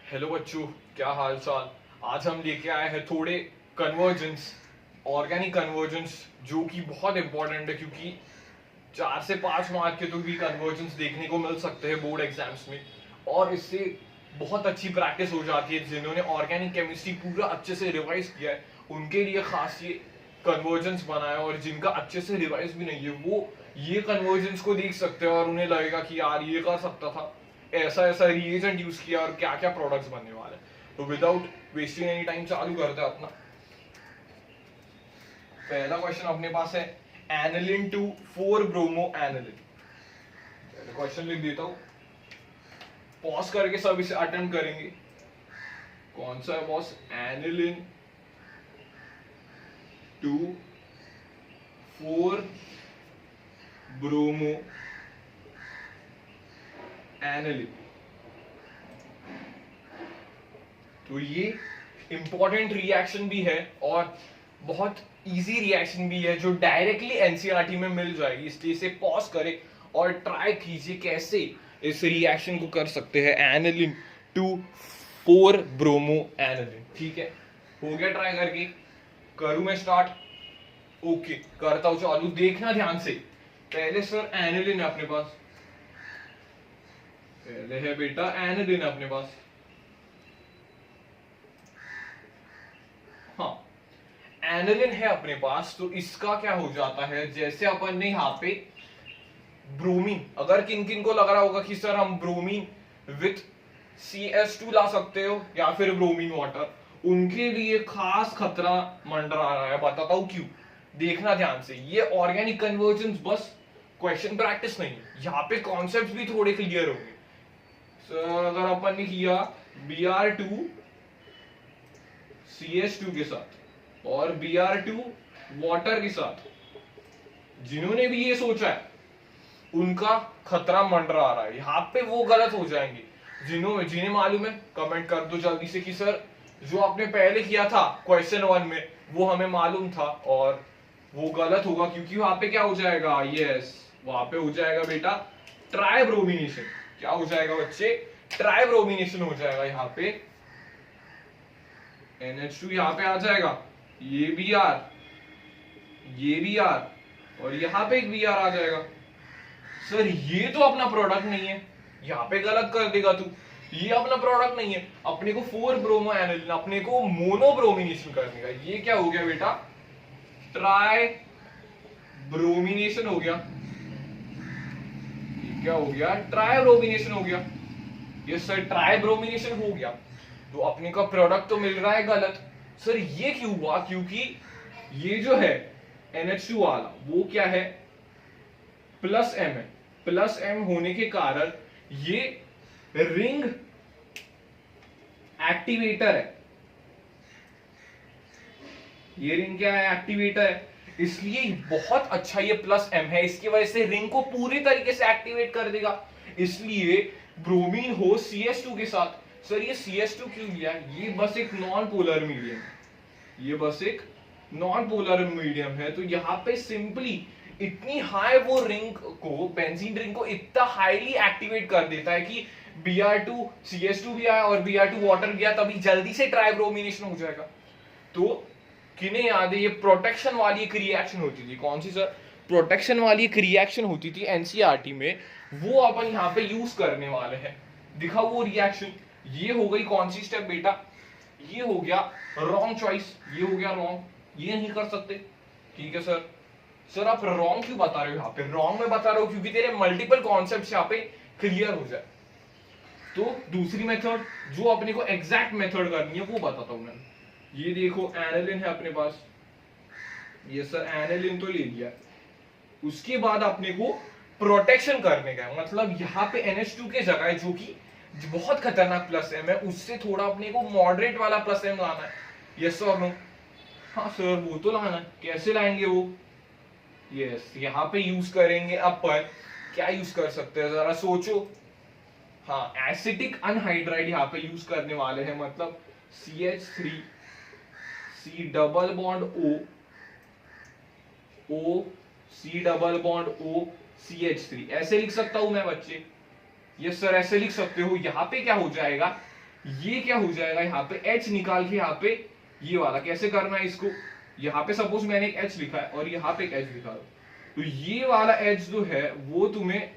Hello बच्चों, क्या हाल चाल। आज हम लेके आए हैं थोड़े कन्वर्जेंस, ऑर्गेनिक कन्वर्जेंस, जो कि बहुत इंपॉर्टेंट है क्योंकि 4 से 5 मार्क के तो भी कन्वर्जेंस देखने को मिल सकते हैं बोर्ड एग्जाम्स में। और इससे बहुत अच्छी प्रैक्टिस हो जाती है। जिन्होंने ऑर्गेनिक केमिस्ट्री पूरा अच्छे से रिवाइज किया है उनके लिए खास ये कन्वर्जेंस बनाया, और जिनका अच्छे से रिवाइज भी नहीं है वो ये कन्वर्जेंस को देख सकते हैं और उन्हें लगेगा कि यार ये कर सकता था, ऐसा ऐसा रिएजेंट यूज किया और क्या क्या प्रोडक्ट्स बनने वाले। तो विदाउट वेस्टिंग एनी टाइम चालू करते हैं अपना पहला क्वेश्चन। अपने पास है aniline to 4 bromo aniline. Question लिख देता हूं, पॉज करके सब इसे अटेम्प्ट करेंगे। कौन सा है boss? Aniline to 4 bromo aniline. तो ये इंपॉर्टेंट रिएक्शन भी है और बहुत इजी रिएक्शन भी है जो डायरेक्टली एनसीईआरटी में मिल जाएगी, इसलिए इसे पॉज करें और ट्राई कीजिए कैसे इस रिएक्शन को कर सकते हैं। Aniline to 4 bromo aniline. ठीक है, हो गया ट्राई करके? करूं मैं स्टार्ट? ओके, करता हूं चालू। देखना ध्यान से। पहले सर एनिलिन है अपने पास, पहले है बेटा एनिलिन अपने पास। हाँ, एनिलिन है अपने पास, तो इसका क्या हो जाता है, जैसे अपन ने यहाँ पे ब्रोमीन, अगर किन किन को लग रहा होगा कि सर हम ब्रोमीन विथ CS2 ला सकते हो या फिर ब्रोमीन वाटर, उनके लिए खास खतरा मंडरा रहा है। बताता हूं क्यों, देखना ध्यान से। ये ऑर्गेनिक कन्वर्जेंस बस क्वेश्चन प्रैक्टिस नहीं, यहाँ पे कॉन्सेप्ट भी थोड़े क्लियर होंगे। सर अगर अपन ने किया Br2 CS2 के साथ और Br2 वाटर के साथ, जिन्होंने भी ये सोचा है उनका खतरा मंडरा रहा है। यहाँ पे वो गलत हो जाएंगे। जिन्हें मालूम है कमेंट कर दो जल्दी से कि सर जो आपने पहले किया था क्वेश्चन 1 में वो हमें मालूम था और वो गलत होगा, क्योंकि वहां पे क्या हो जाएगा, यस वहां पे हो जाएगा बेटा ट्राइब्रोमिनेशन। क्या हो जाएगा बच्चे? ट्राइब्रोमिनेशन हो जाएगा। यहाँ पे NH2 यहाँ पे आ जाएगा, ये Br, ये Br और यहाँ पे एक Br आ जाएगा। सर ये तो अपना प्रोडक्ट नहीं है, यहाँ पे गलत कर देगा तू। ये अपना प्रोडक्ट नहीं है, अपने को 4 ब्रोमो एनिलिन, अपने को मोनोब्रोमिनेशन करने का। ये क्या हो गया बेटा? ट्राई ब्रोमिनेशन हो गया। ये क्या हो गया? ट्राई ब्रोमिनेशन हो गया। ये सर ट्राई ब्रोमिनेशन हो गया, तो अपने का प्रोडक्ट तो मिल रहा है गलत। सर ये क्यों हुआ? क्योंकि ये जो है NH2 वाला वो क्या है, प्लस M है। प्लस M होने के कारण ये रिंग एक्टिवेटर है। ये रिंग क्या है? एक्टिवेटर है। इसलिए बहुत अच्छा ये प्लस M है, इसकी वजह से रिंग को पूरी तरीके से एक्टिवेट कर देगा। इसलिए ब्रोमीन हो CS2 के साथ। सर ये CS2 क्यों लिया? ये बस एक नॉन पोलर मीडियम, ये बस एक नॉन पोलर मीडियम है। तो यहाँ पे सिंपली इतनी हाई वो रिंग को, बेंजीन रिंग को इतना हाईली एक्टिवेट कर देता है कि Br2 CS2 भी आया और Br2 वाटर गया, तभी जल्दी से ट्राइब्रोमिनेशन हो जाएगा। तो किन्हें याद है ये प्रोटेक्शन वाली एक रिएक्शन होती थी? कौन सी सर? प्रोटेक्शन वाली एक रिएक्शन होती थी एनसीईआरटी में, वो अपन यहाँ पे यूज करने वाले हैं। दिखाओ वो रिएक्शन। ये हो गई कौन सी स्टेप बेटा? ये हो गया रॉन्ग चॉइस, ये हो गया रॉन्ग, ये नहीं कर सकते। ठीक है सर। सर आप रॉन्ग क्यों बता रहे हो? यहाँ पे रॉन्ग में बता रहा हूं क्योंकि तेरे मल्टीपल कॉन्सेप्ट्स यहाँ पे क्लियर हो जाए। तो दूसरी मेथड जो अपने को एग्जैक्ट मेथड करनी है वो बताता हूं मैं। ये देखो एनिलिन है अपने पास, ये सर एनिलिन तो ले लिया। उसके बाद अपने को प्रोटेक्शन करने का, मतलब यहाँ पे NH2 के जगह जो कि बहुत खतरनाक प्लस M है, उससे थोड़ा अपने को मॉडरेट वाला प्लस M लाना है। यस और नो? हाँ सर वो तो लाना है। कैसे लाएंगे वो? यस यहाँ पे यूज करेंगे अपन। क्या यूज कर सकते हैं जरा सोचो। हाँ, एसिटिक अनहाइड्राइड यहाँ पे यूज करने वाले हैं, मतलब CH3 C double bond O C double bond O CH3। ऐसे लिख सकता हूं मैं बच्चे? यस सर ऐसे लिख सकते हो। यहाँ पे क्या हो जाएगा, ये क्या हो जाएगा, यहाँ पे H निकाल के यहाँ पे ये वाला कैसे करना है इसको, यहाँ पे सपोज मैंने एक H लिखा है और यहाँ पे एक H लिखा है, तो ये वाला H जो है वो तुम्हें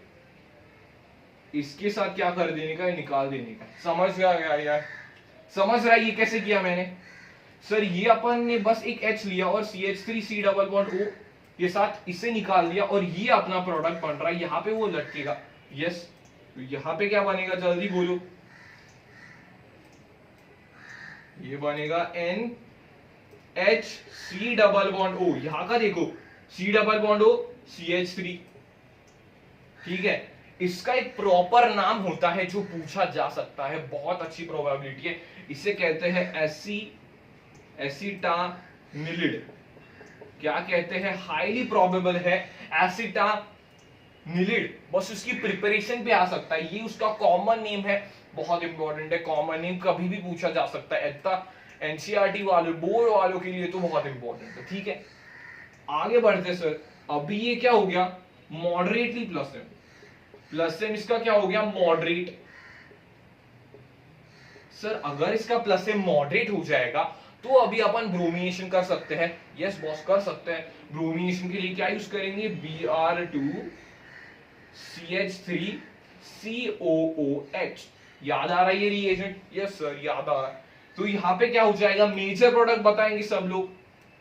इसके साथ क्या कर देने का है, निकाल देने का। समझ गया यार, समझ रहा है ये कैसे किया मैंने? सर ये अपन ने बस एक H लिया और CH3 डबल बॉन्ड O के साथ इसे निकाल दिया और ये अपना प्रोडक्ट बन रहा है, यहाँ पे वो लटकेगा। यस, तो यहाँ पे क्या बनेगा, जल्दी बोलो। ये बनेगा NHC डबल बॉन्ड O, यहाँ का देखो C double bond O CH3, ठीक है। इसका एक प्रॉपर नाम होता है जो पूछा जा सकता है, बहुत अच्छी प्रोबेबिलिटी है, इसे कहते हैं एसिटानिलिड। क्या कहते हैं, हाईली प्रोबेबल है एसिटानिलिड, बस उसकी प्रिपरेशन पे आ सकता है, ये उसका कॉमन नेम है, बहुत इंपॉर्टेंट है, कॉमन नेम कभी भी पूछा जा सकता है, एनसीईआरटी वालों, बोर्ड वालों के लिए तो बहुत इंपॉर्टेंट है, ठीक है। आगे बढ़ते सर, अभी ये क्या हो गया, मॉडरेटली प्लस एम इसका क्या हो गया, मॉडरेट। सर अगर इसका प्लस एम मॉडरेट हो जाएगा तो अभी अपन ब्रोमिनेशन कर सकते हैं। यस बॉस, कर सकते हैं। ब्रोमिनेशन के लिए क्या यूज करेंगे, Br2CH3COOH। याद आ रहा है ये रिएजेंट? यस सर याद आ रहा है। तो यहाँ पे क्या हो जाएगा, मेजर प्रोडक्ट बताएंगे सब लोग।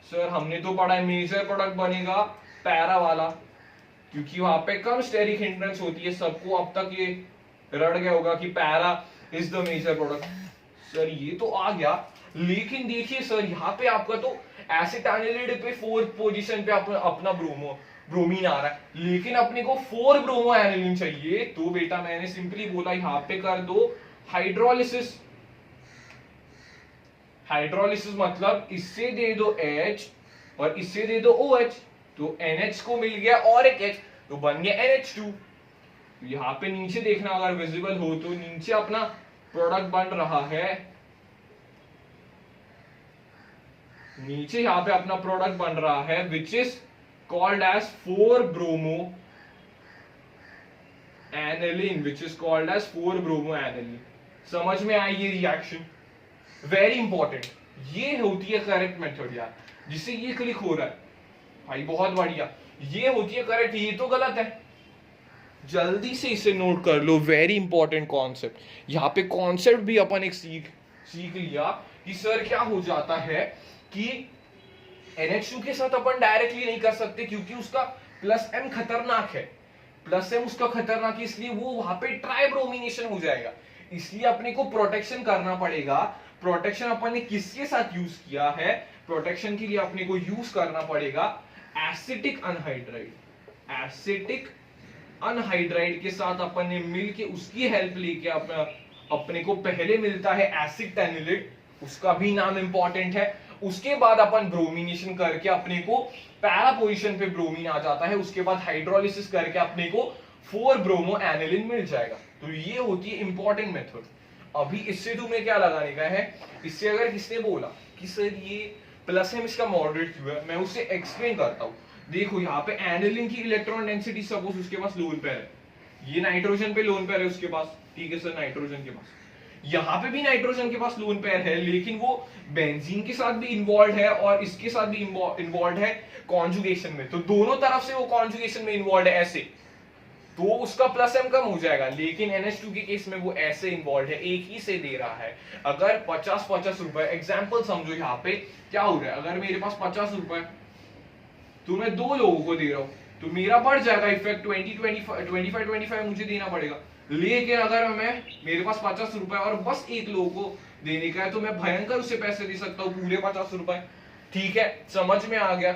सर हमने तो पढ़ा है मेजर प्रोडक्ट बनेगा पैरा वाला, क्योंकि वहां पे कम स्टेरिक हिंड्रेंस होती है, सबको अब तक ये रट गया होगा कि para is the major product. Sir ये तो आ गया, लेकिन देखिए सर यहाँ पे आपका तो एसिटानिलिड पे 4th पोजीशन पे अपना ब्रोमीन आ रहा है, लेकिन अपने को 4 ब्रोमो एनिलीन चाहिए, तो बेटा मैंने सिंपली बोला यहाँ पे कर दो हाइड्रोलिसिस। हाइड्रोलिसिस मतलब इससे दे दो H और इससे दे दो OH, तो NH को मिल गया और एक H, तो बन गया NH2। यहाँ पे नीचे देखना अगर विजिबल हो तो नीचे अपना प्रोडक्ट बन रहा है, नीचे यहाँ पे अपना प्रोडक्ट बन रहा है which is called as 4 bromo aniline, which is called as 4 bromo aniline. समझ में आई ये रिएक्शन? वेरी इंपॉर्टेंट, ये होती है करेक्ट मेथड यार, जिससे ये क्लिक हो रहा है भाई, बहुत बढ़िया, ये होती है करेक्ट, ये तो गलत है। जल्दी से इसे नोट कर लो, वेरी इंपॉर्टेंट कॉन्सेप्ट। यहाँ पे कॉन्सेप्ट भी अपन एक सीख लिया कि सर क्या हो जाता है कि NH2 के साथ अपन डायरेक्टली नहीं कर सकते, क्योंकि उसका प्लस एम खतरनाक है, प्लस एम उसका खतरनाक है, इसलिए वो वहां पे ट्राइब्रोमिनेशन हो जाएगा, इसलिए अपने को प्रोटेक्शन करना पड़ेगा। प्रोटेक्शन अपन ने किसके साथ यूज किया है, प्रोटेक्शन के लिए अपने को यूज करना पड़ेगा एसिटिक अनहाइड्राइड। एसिटिक अनहाइड्राइड के साथ अपन ने मिलके उसकी हेल्प लेके अपने को पहले मिलता है एसिटानिलिड, उसका भी नाम इंपॉर्टेंट है। उसके बाद अपन ब्रोमिनेशन करके अपने को पैरा पोजीशन पे ब्रोमीन आ जाता है, उसके बाद हाइड्रोलिसिस करके अपने को 4 ब्रोमो एनिलीन मिल जाएगा। तो ये होती है इंपॉर्टेंट मेथड। अभी इससे तुम्हें क्या लगाने का है, इससे अगर किसने बोला कि सर ये प्लस एम इसका मॉडरेट क्यों है, मैं उसे एक्सप्लेन करता हूँ। देखो यहाँ पे एनिलीन की इलेक्ट्रॉन डेंसिटी सपोज उसके पास लोन पेयर है, ये नाइट्रोजन पे लोन पेयर है उसके पास, ठीक है सर, नाइट्रोजन के पास, यहाँ पे भी नाइट्रोजन के पास लोन पेयर है, लेकिन वो बेंजीन के साथ भी इन्वॉल्व है और इसके साथ भी इन्वॉल्व है कॉन्जुगेशन में, तो दोनों तरफ से वो कॉन्जुगेशन में इन्वॉल्व है ऐसे, तो उसका प्लस एम कम हो जाएगा। लेकिन NH2 के केस में वो ऐसे इन्वॉल्व है, एक ही से दे रहा है। अगर 50-50 रुपए, एग्जाम्पल समझो, यहाँ पे क्या हो रहा है, अगर मेरे पास 50 रुपए तो मैं 2 लोगों को दे रहा हूँ, तो मेरा बढ़ जाएगा इफेक्ट 25 मुझे देना पड़ेगा। लेकिन अगर मेरे पास 50 रुपए और बस एक लोगों को देने का है, तो मैं भयंकर उसे पैसे दे सकता हूँ, पूरे 50 रुपए। ठीक है, समझ में आ गया?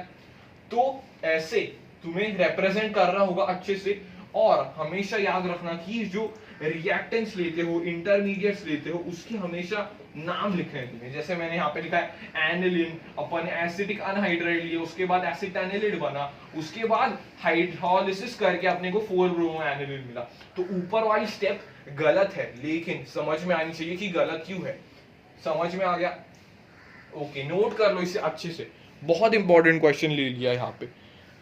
तो ऐसे तुम्हें रिप्रेजेंट करना होगा अच्छे से, और हमेशा याद रखना कि जो रिएक्टेंट्स लेते हो, इंटरमीडिएट्स लेते हो, उसके हमेशा नाम लिखने हैं तुम्हें। जैसे मैंने यहाँ पे लिखा है एनिलीन, अपन एसिटिक अनहाइड्राइड लिए, उसके बाद एसिटानिलिड बना, उसके बाद हाइड्रोलिसिस करके अपने को 4 ब्रोमो एनिलीन मिला। तो ऊपर वाली स्टेप गलत है, लेकिन समझ में आनी चाहिए कि गलत क्यों है। समझ में आ गया? ओके, नोट कर लो इसे अच्छे से, बहुत इंपॉर्टेंट क्वेश्चन ले लिया यहाँ पे।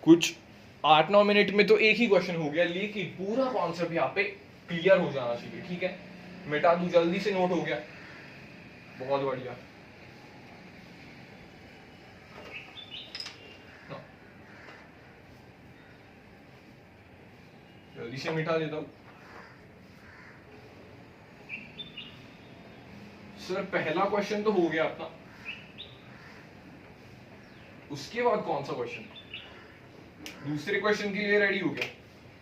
कुछ 8-9 मिनट में तो एक ही क्वेश्चन हो गया, लेकिन पूरा कॉन्सेप्ट यहाँ पे क्लियर हो जाना चाहिए। ठीक है, मिटा दूं, जल्दी से नोट हो गया। बहुत बढ़िया। जल्दी से मिटा देता हूं सर। पहला क्वेश्चन तो हो गया अपना, उसके बाद कौन सा क्वेश्चन? दूसरे क्वेश्चन के लिए रेडी हो गया?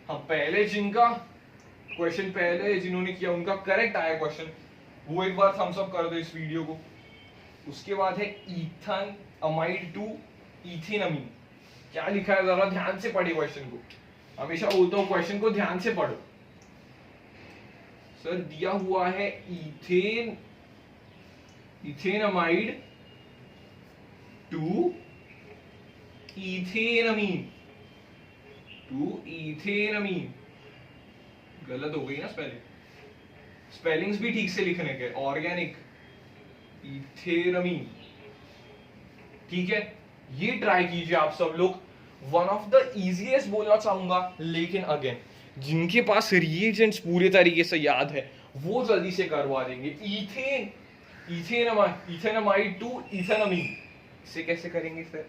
हाँ, पहले जिन्होंने किया उनका करेक्ट आया क्वेश्चन, वो एक बार थम्स अप कर दो इस वीडियो को। उसके बाद है ईथन अमाइड टू इथेनमीन। क्या लिखा है जरा ध्यान से पढ़े क्वेश्चन को। हमेशा बोलता हूं क्वेश्चन को ध्यान से पढ़ो। सर दिया हुआ है इथेनमाइड टू इथेनमीन, गलत हो गई ना स्पेलिंग, स्पेलिंग्स भी ठीक से लिखने के। ऑर्गेनिक इथेनमीन, ठीक है, ये ट्राई कीजिए आप सब लोग। वन ऑफ द इजीएस्ट बोलना चाहूंगा, लेकिन अगेन जिनके पास रिएजेंट्स पूरे तरीके से याद है वो जल्दी से करवा देंगे। इथेनमाइड टू इथेनमीन, इसे कैसे करेंगे सर?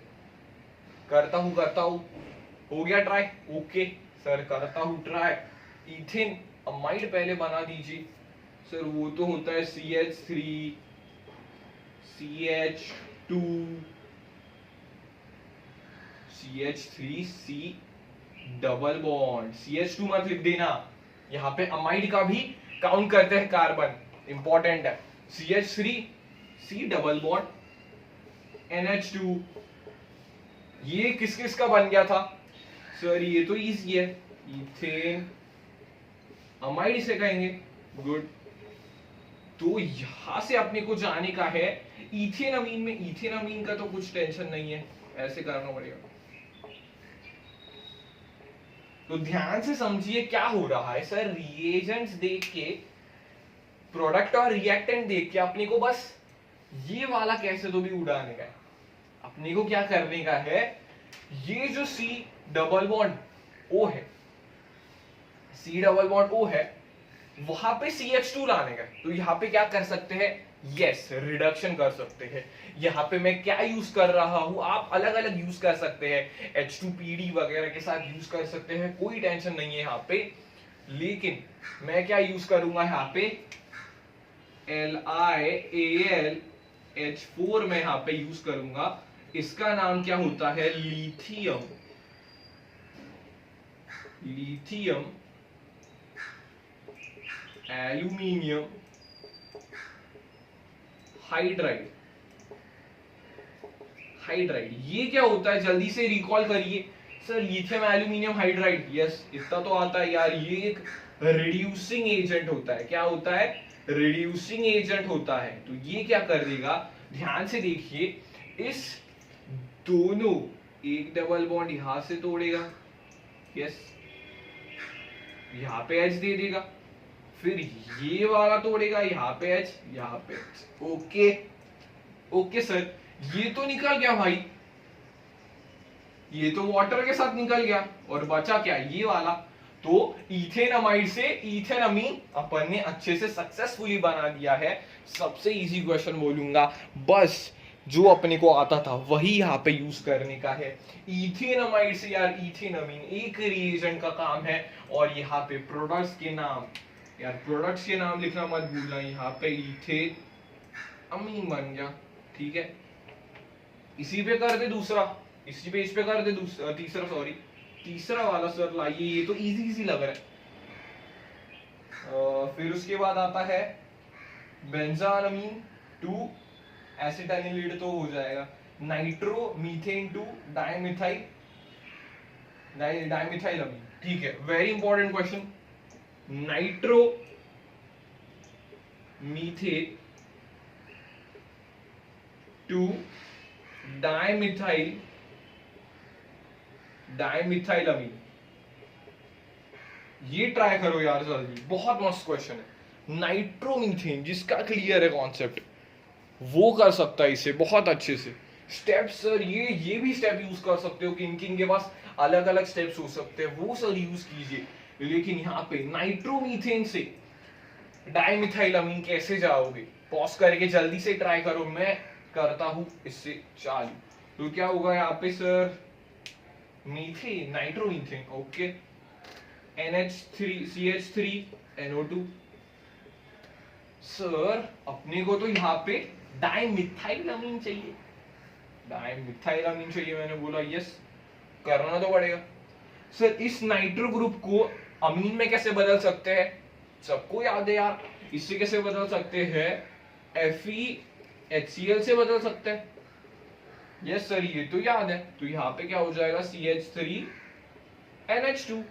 करता हूं। हो गया ट्राई? ओके सर, करता हूं ट्राई। इथेन अमाइड पहले बना दीजिए सर। वो तो होता है CH3 CH2 CH3C double bond. CH2 मत लिख देना, यहाँ पे अमाइड का भी काउंट करते हैं कार्बन, इंपॉर्टेंट है। CH3C double bond NH2। ये किस किस का बन गया था सर? ये तो इजी है, इथेन अमाइड इसे कहेंगे। गुड, तो यहां से अपने को जाने का है इथेनमीन में। इथेनमीन का तो कुछ टेंशन नहीं है, ऐसे करना पड़ेगा। तो ध्यान से समझिए क्या हो रहा है सर। रिएजेंट्स देख के, प्रोडक्ट और रिएक्टेंट देख के अपने को बस ये वाला कैसे तो भी उड़ाने का है। अपने को क्या करने का है, ये जो C डबल बॉन्ड O है, C डबल बॉन्ड O है, वहां पे CH2 लाने का। तो यहाँ पे क्या कर सकते हैं? यस, रिडक्शन कर सकते हैं। यहाँ पे मैं क्या यूज कर रहा हूं, आप अलग अलग यूज कर सकते हैं, H2PD वगैरह के साथ यूज कर सकते हैं, कोई टेंशन नहीं है यहाँ पे। लेकिन मैं क्या यूज करूंगा यहाँ पे, LiAlH4 में यहाँ पे यूज करूंगा। इसका नाम क्या होता है? Lithium aluminium hydride. ये क्या होता है, जल्दी से रिकॉल करिए sir. Lithium aluminium hydride, yes, इतना तो आता है यार। ये एक रिड्यूसिंग एजेंट होता है। क्या होता है? रिड्यूसिंग एजेंट होता है। तो ये क्या कर देगा, ध्यान से देखिए, इस दोनों, एक डबल बॉन्ड यहां से तोड़ेगा, यस, यहां पे H दे देगा, फिर ये वाला तोड़ेगा, यहाँ पे H, यहाँ पे H। ओके सर, ये तो निकल गया भाई, ये तो वाटर के साथ निकल गया, और बचा क्या? ये वाला। तो इथेनमाइड से इथेनमीन अपन ने अच्छे से सक्सेसफुली बना दिया है। सबसे इजी क्वेश्चन बोलूंगा, बस जो अपने को आता था वही यहाँ पे यूज करने का है। इथेनमाइड से यार इथेनमीन एक रिएजेंट का काम है, और यहाँ पे प्रोडक्ट्स के नाम, यार प्रोडक्ट्स के नाम लिखना मत भूलना। यहाँ पे इथेनमीन बन गया, ठीक है। इसी पे कर दे दूसरा, इसी पेज पे कर दे दूसरा, तीसरा वाला सर लाइए, ये तो इजी लग रहा है। फिर उसके बाद आता है बेंजामीन टू एसिटाइनिलीड, तो हो जाएगा नाइट्रो मीथेन टू डाइमिथाइलमीन, ठीक है। Very important question, nitromethane to dimethylamine, ये ट्राई करो यार जल्दी, बहुत मस्त क्वेश्चन है। नाइट्रोमीथेन जिसका क्लियर है कॉन्सेप्ट, वो कर सकता है इसे बहुत अच्छे से। स्टेप्स सर, ये भी स्टेप यूज कर सकते हो, किन के पास अलग अलग स्टेप्स हो सकते हैं, वो सर यूज कीजिए। लेकिन यहाँ पे नाइट्रोमीथेन से डाइमिथाइलमीन कैसे जाओगे, पॉज करके जल्दी से ट्राई करो, मैं करता हूं इससे चालू। तो क्या होगा यहाँ पे sir, methane, nitromethane, okay, NH3 CH3 NO2। Sir अपने को तो यहाँ पे डाइमिथाइलअमीन चाहिए, डाइमिथाइलअमीन चाहिए, मैंने बोला यस, करना तो पड़ेगा। सर इस नाइट्रो ग्रुप को अमीन में कैसे बदल सकते हैं, सबको याद है यार, इससे कैसे बदल सकते हैं, FeHCl से बदल सकते हैं। यस सर ये तो याद है, तो यहाँ पे क्या हो जाएगा, CH3NH2।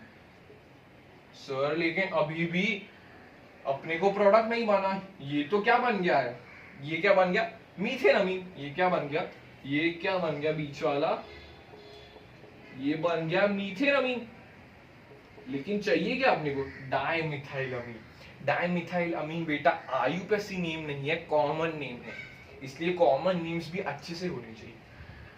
सर लेकिन अभी भी अपने को प्रोडक्ट नहीं बना, ये तो क्या बन गया है, ये क्या बन गया, मीथेन अमीन। ये क्या बन गया, ये क्या बन गया बीच वाला, ये बन गया मीथेन अमीन। लेकिन चाहिए क्या अपने को, डाइमिथाइल अमीन। डाइमिथाइल अमीन बेटा आयुपेसी नेम नहीं है, कॉमन नेम है, इसलिए कॉमन नेम्स भी अच्छे से होने चाहिए।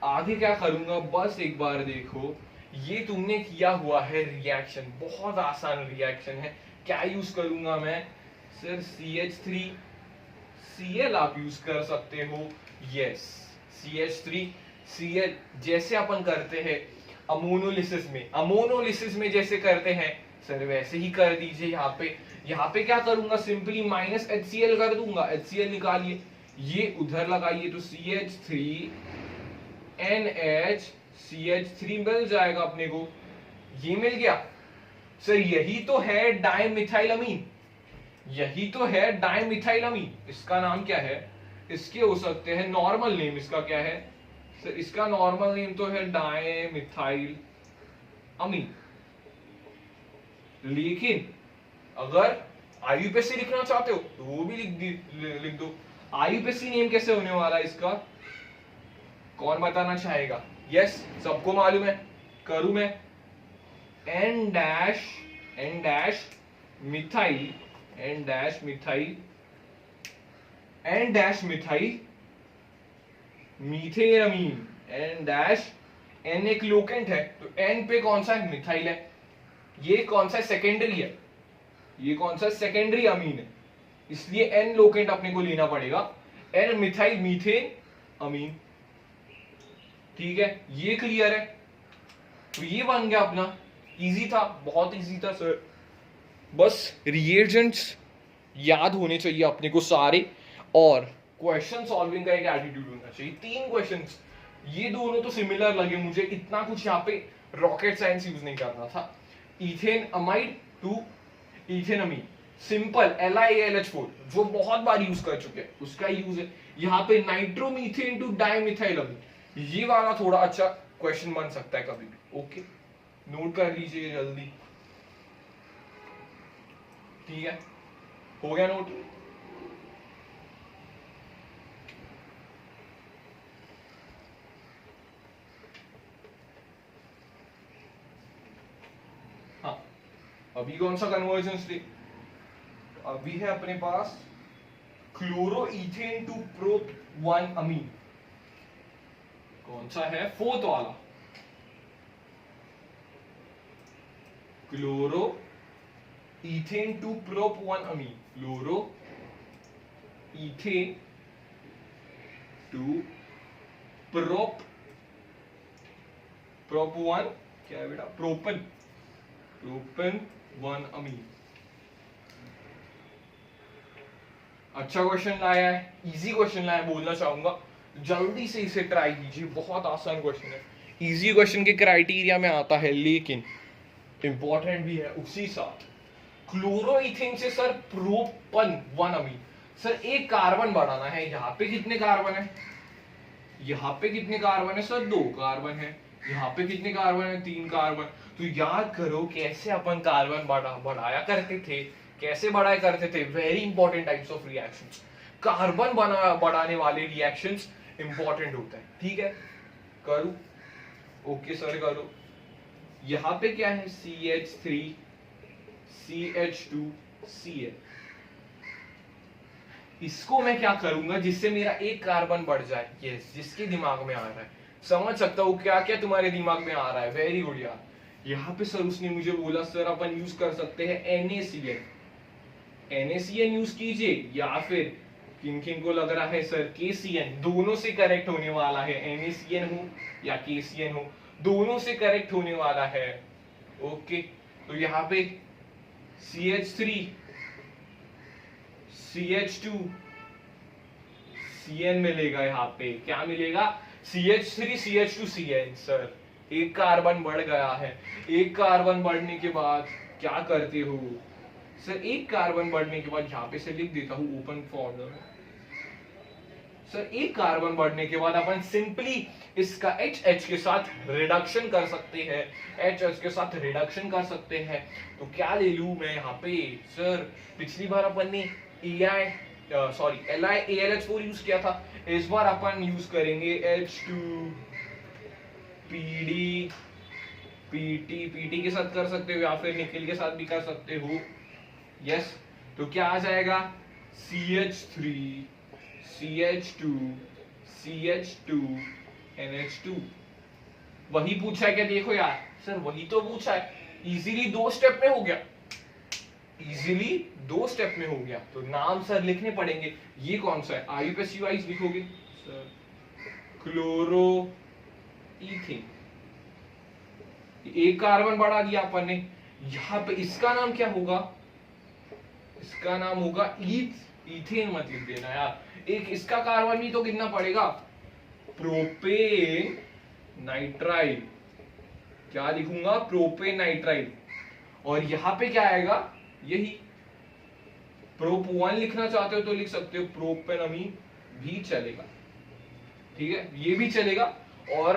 आगे क्या करूंगा, बस एक बार देखो, ये तुमने किया हुआ है रिएक्शन, बहुत आसान रिएक्शन है। क्या यूज करूंगा मैं, सर CH3Cl आप यूज कर सकते हो, यस, CH3Cl जैसे अपन करते हैं अमोनोलिसिस में जैसे करते हैं सर, वैसे ही कर दीजिए। यहाँ पे क्या करूंगा, सिंपली -HCl कर दूंगा, HCl निकालिए, ये उधर लगाइए, तो CH3NH CH3 मिल जाएगा अपने को, ये मिल गया। सर यही तो है डाइमिथाइलअमीन, यही तो है डाइमिथाइलअमीन। इसका नाम क्या है, इसके हो सकते हैं नॉर्मल नेम, इसका क्या है सर, इसका नॉर्मल नेम तो है डाइमिथाइल अमीन। लेकिन अगर आईयूपीएसी लिखना चाहते हो तो वो भी लिख दो। आईयूपीएसी नेम कैसे होने वाला है इसका, कौन बताना चाहेगा, यस सबको मालूम है, करूं मैं, N डैश मिथाइल मीथेन अमीन, N एक लोकेंट है, तो N पे कौन सा है, मिथाइल है, ये कौन सा सेकेंडरी है, ये कौन सा सेकेंडरी अमीन है, इसलिए N लोकेंट अपने को लेना पड़ेगा, N मिथाइल मीथेन अमीन। ठीक है, ये क्लियर है, तो ये बन गया अपना, इजी था, बहुत इजी था सर। बस रिएजेंट्स याद होने चाहिए अपने को सारे, और क्वेश्चन सॉल्विंग का एक एटीट्यूड होना चाहिए। 3 क्वेश्चंस, ये दोनों तो सिमिलर लगे मुझे, इतना कुछ यहाँ पे रॉकेट साइंस यूज नहीं करना था। Ethane amide to ethane amine, simple LiAlH4 जो बहुत बार यूज कर चुके हैं उसका यूज है। यहाँ पे नाइट्रोमीथेन टू डाइमिथाइल अमीन, ये वाला थोड़ा अच्छा क्वेश्चन बन सकता है कभी भी। ओके, नोट कर लीजिए जल्दी, ठीक है, हो गया नोट। हाँ, अभी कौन सा कन्वर्जन थे, अभी है अपने पास क्लोरोइथेन टू प्रोप 1 अमीन, कौन सा है, 4th वाला, chloro ethane to prop 1 amine, chloro ethane to prop 1 क्या है बेटा, प्रोपन 1 अमीन। अच्छा क्वेश्चन लाया है, इजी क्वेश्चन लाया है, बोलना चाहूंगा जल्दी से इसे ट्राई कीजिए, बहुत आसान क्वेश्चन है, इजी क्वेश्चन के क्राइटेरिया में आता है, लेकिन इंपॉर्टेंट भी है उसी साथ। क्लोरोइथेन से सर प्रोपन 1 अमीन, सर एक कार्बन बढ़ाना है, यहाँ पे कितने कार्बन है, यहाँ पे कितने कार्बन है सर, 2 कार्बन है, यहाँ पे कितने कार्बन है, 3 कार्बन। तो याद करो कैसे अपन कार्बन बढ़ाया करते थे, कैसे बढ़ाया करते थे, very important types of reactions, carbon बढ़ाने वाले रिएक्शंस इंपॉर्टेंट होते हैं। ठीक है, करूं, ओके सर करो। यहाँ पे क्या है, CH3 CH2 Cl, इसको मैं क्या करूंगा जिससे मेरा एक कार्बन बढ़ जाए, यस, जिसके दिमाग में आ रहा है, समझ सकता हूँ क्या क्या तुम्हारे दिमाग में आ रहा है, वेरी गुड यार। यहाँ पे सर उसने मुझे बोला सर अपन यूज कर सकते हैं NaCN यूज कीजिए, या फिर किन किन को लग रहा है सर KCN, दोनों से करेक्ट होने वाला है, NaCN हो या KCN हो, दोनों से करेक्ट होने वाला है। ओके, तो यहाँ पे CH3 CH2 CN मिलेगा, यहाँ पे क्या मिलेगा, CH3 CH2 CN। सर एक कार्बन बढ़ गया है, एक कार्बन बढ़ने के बाद क्या करते हो सर, एक कार्बन बढ़ने के बाद यहाँ पे से लिख देता हूं ओपन फॉर्मूला। सर एक कार्बन बढ़ने के बाद अपन सिंपली इसका HH के साथ रिडक्शन कर सकते हैं, HH के साथ रिडक्शन कर सकते हैं। तो क्या ले लूं मैं यहाँ पे सर, पिछली बार अपन ने LiAlH4 यूज किया था, इस बार अपन यूज करेंगे H2PD, PT के साथ कर सकते हो या फिर निकेल के साथ भी कर सकते हो। यस, तो क्या आ जाएगा CH3 CH2 CH2 NH2। वही पूछा है क्या, देखो यार सर वही तो पूछा है, इजीली 2 स्टेप में हो गया, इजीली 2 स्टेप में हो गया। तो नाम सर लिखने पड़ेंगे, ये कौन सा है, IUPAC वाइज लिखोगे सर, क्लोरो इथेन, एक कार्बन बढ़ा दिया अपन ने, यहाँ पे इसका नाम क्या होगा, इसका नाम होगा इथेन मत लिख देना यार, एक इसका कार्बन भी तो कितना पड़ेगा, प्रोपेन नाइट्राइड, क्या लिखूंगा, प्रोपेन नाइट्राइड। और यहां पे क्या आएगा, यही प्रोप 1 लिखना चाहते हो तो लिख सकते हो, प्रोपेनामीन भी चलेगा, ठीक है, ये भी चलेगा। और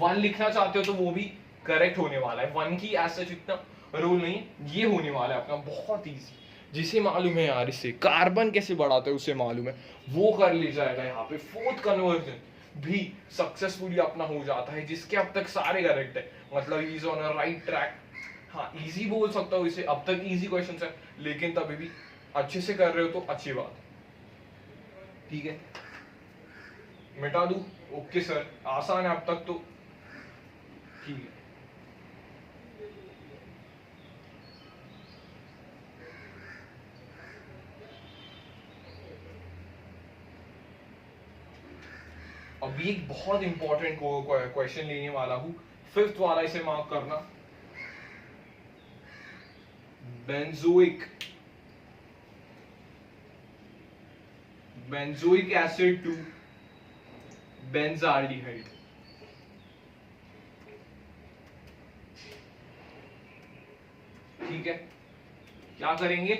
1 लिखना चाहते हो तो वो भी करेक्ट होने वाला है, 1 की ऐसा इतना रोल नहीं, ये होने वाला है अपना, बहुत इजी। जिसे मालूम है यार इससे कार्बन कैसे बढ़ाते हैं उसे मालूम है, वो कर ले जाएगा। यहाँ पे 4th कन्वर्जन भी सक्सेसफुली अपना हो जाता है, जिसके अब तक सारे करेक्ट है, मतलब is on a right track. हाँ इजी बोल सकता हूँ इसे, अब तक इजी क्वेश्चन है, लेकिन तभी भी अच्छे से कर रहे हो तो अच्छी बात, ठीक है। मिटा दूं, ओके सर, आसान है अब तक तो, ठीक है। अभी एक बहुत इंपॉर्टेंट क्वेश्चन लेने वाला हूं, 5th वाला, इसे मार्क करना। बेंजोइक एसिड टू बेंजाल्डिहाइड, ठीक है, क्या करेंगे,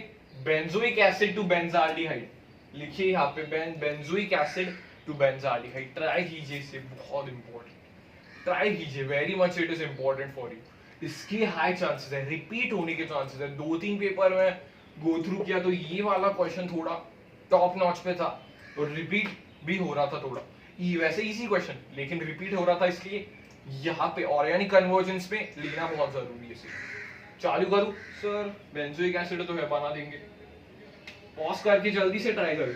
बेंजोइक एसिड टू बेंजाल्डिहाइड, लिखिए यहाँ पे benzoic acid to benzaldehyde, try कीजिए इसे, बहुत इंपॉर्टेंट, ट्राई कीजिए, very much it is important for you. इसके हाई चांसेस है, रिपीट होने के चांसेस है, 2-3 पेपर में गो थ्रू किया तो ये वाला क्वेश्चन थोड़ा टॉप नॉच पे था, और रिपीट भी हो रहा था थोड़ा, वैसे इजी क्वेश्चन लेकिन रिपीट हो रहा था, इसलिए यहाँ पे ऑर्गेनिक कन्वर्जेंस में लेना बहुत जरूरी है। चालू करूं सर, बेंजोइक एसिड तो है, बना देंगे, पॉज करके जल्दी से ट्राई करो।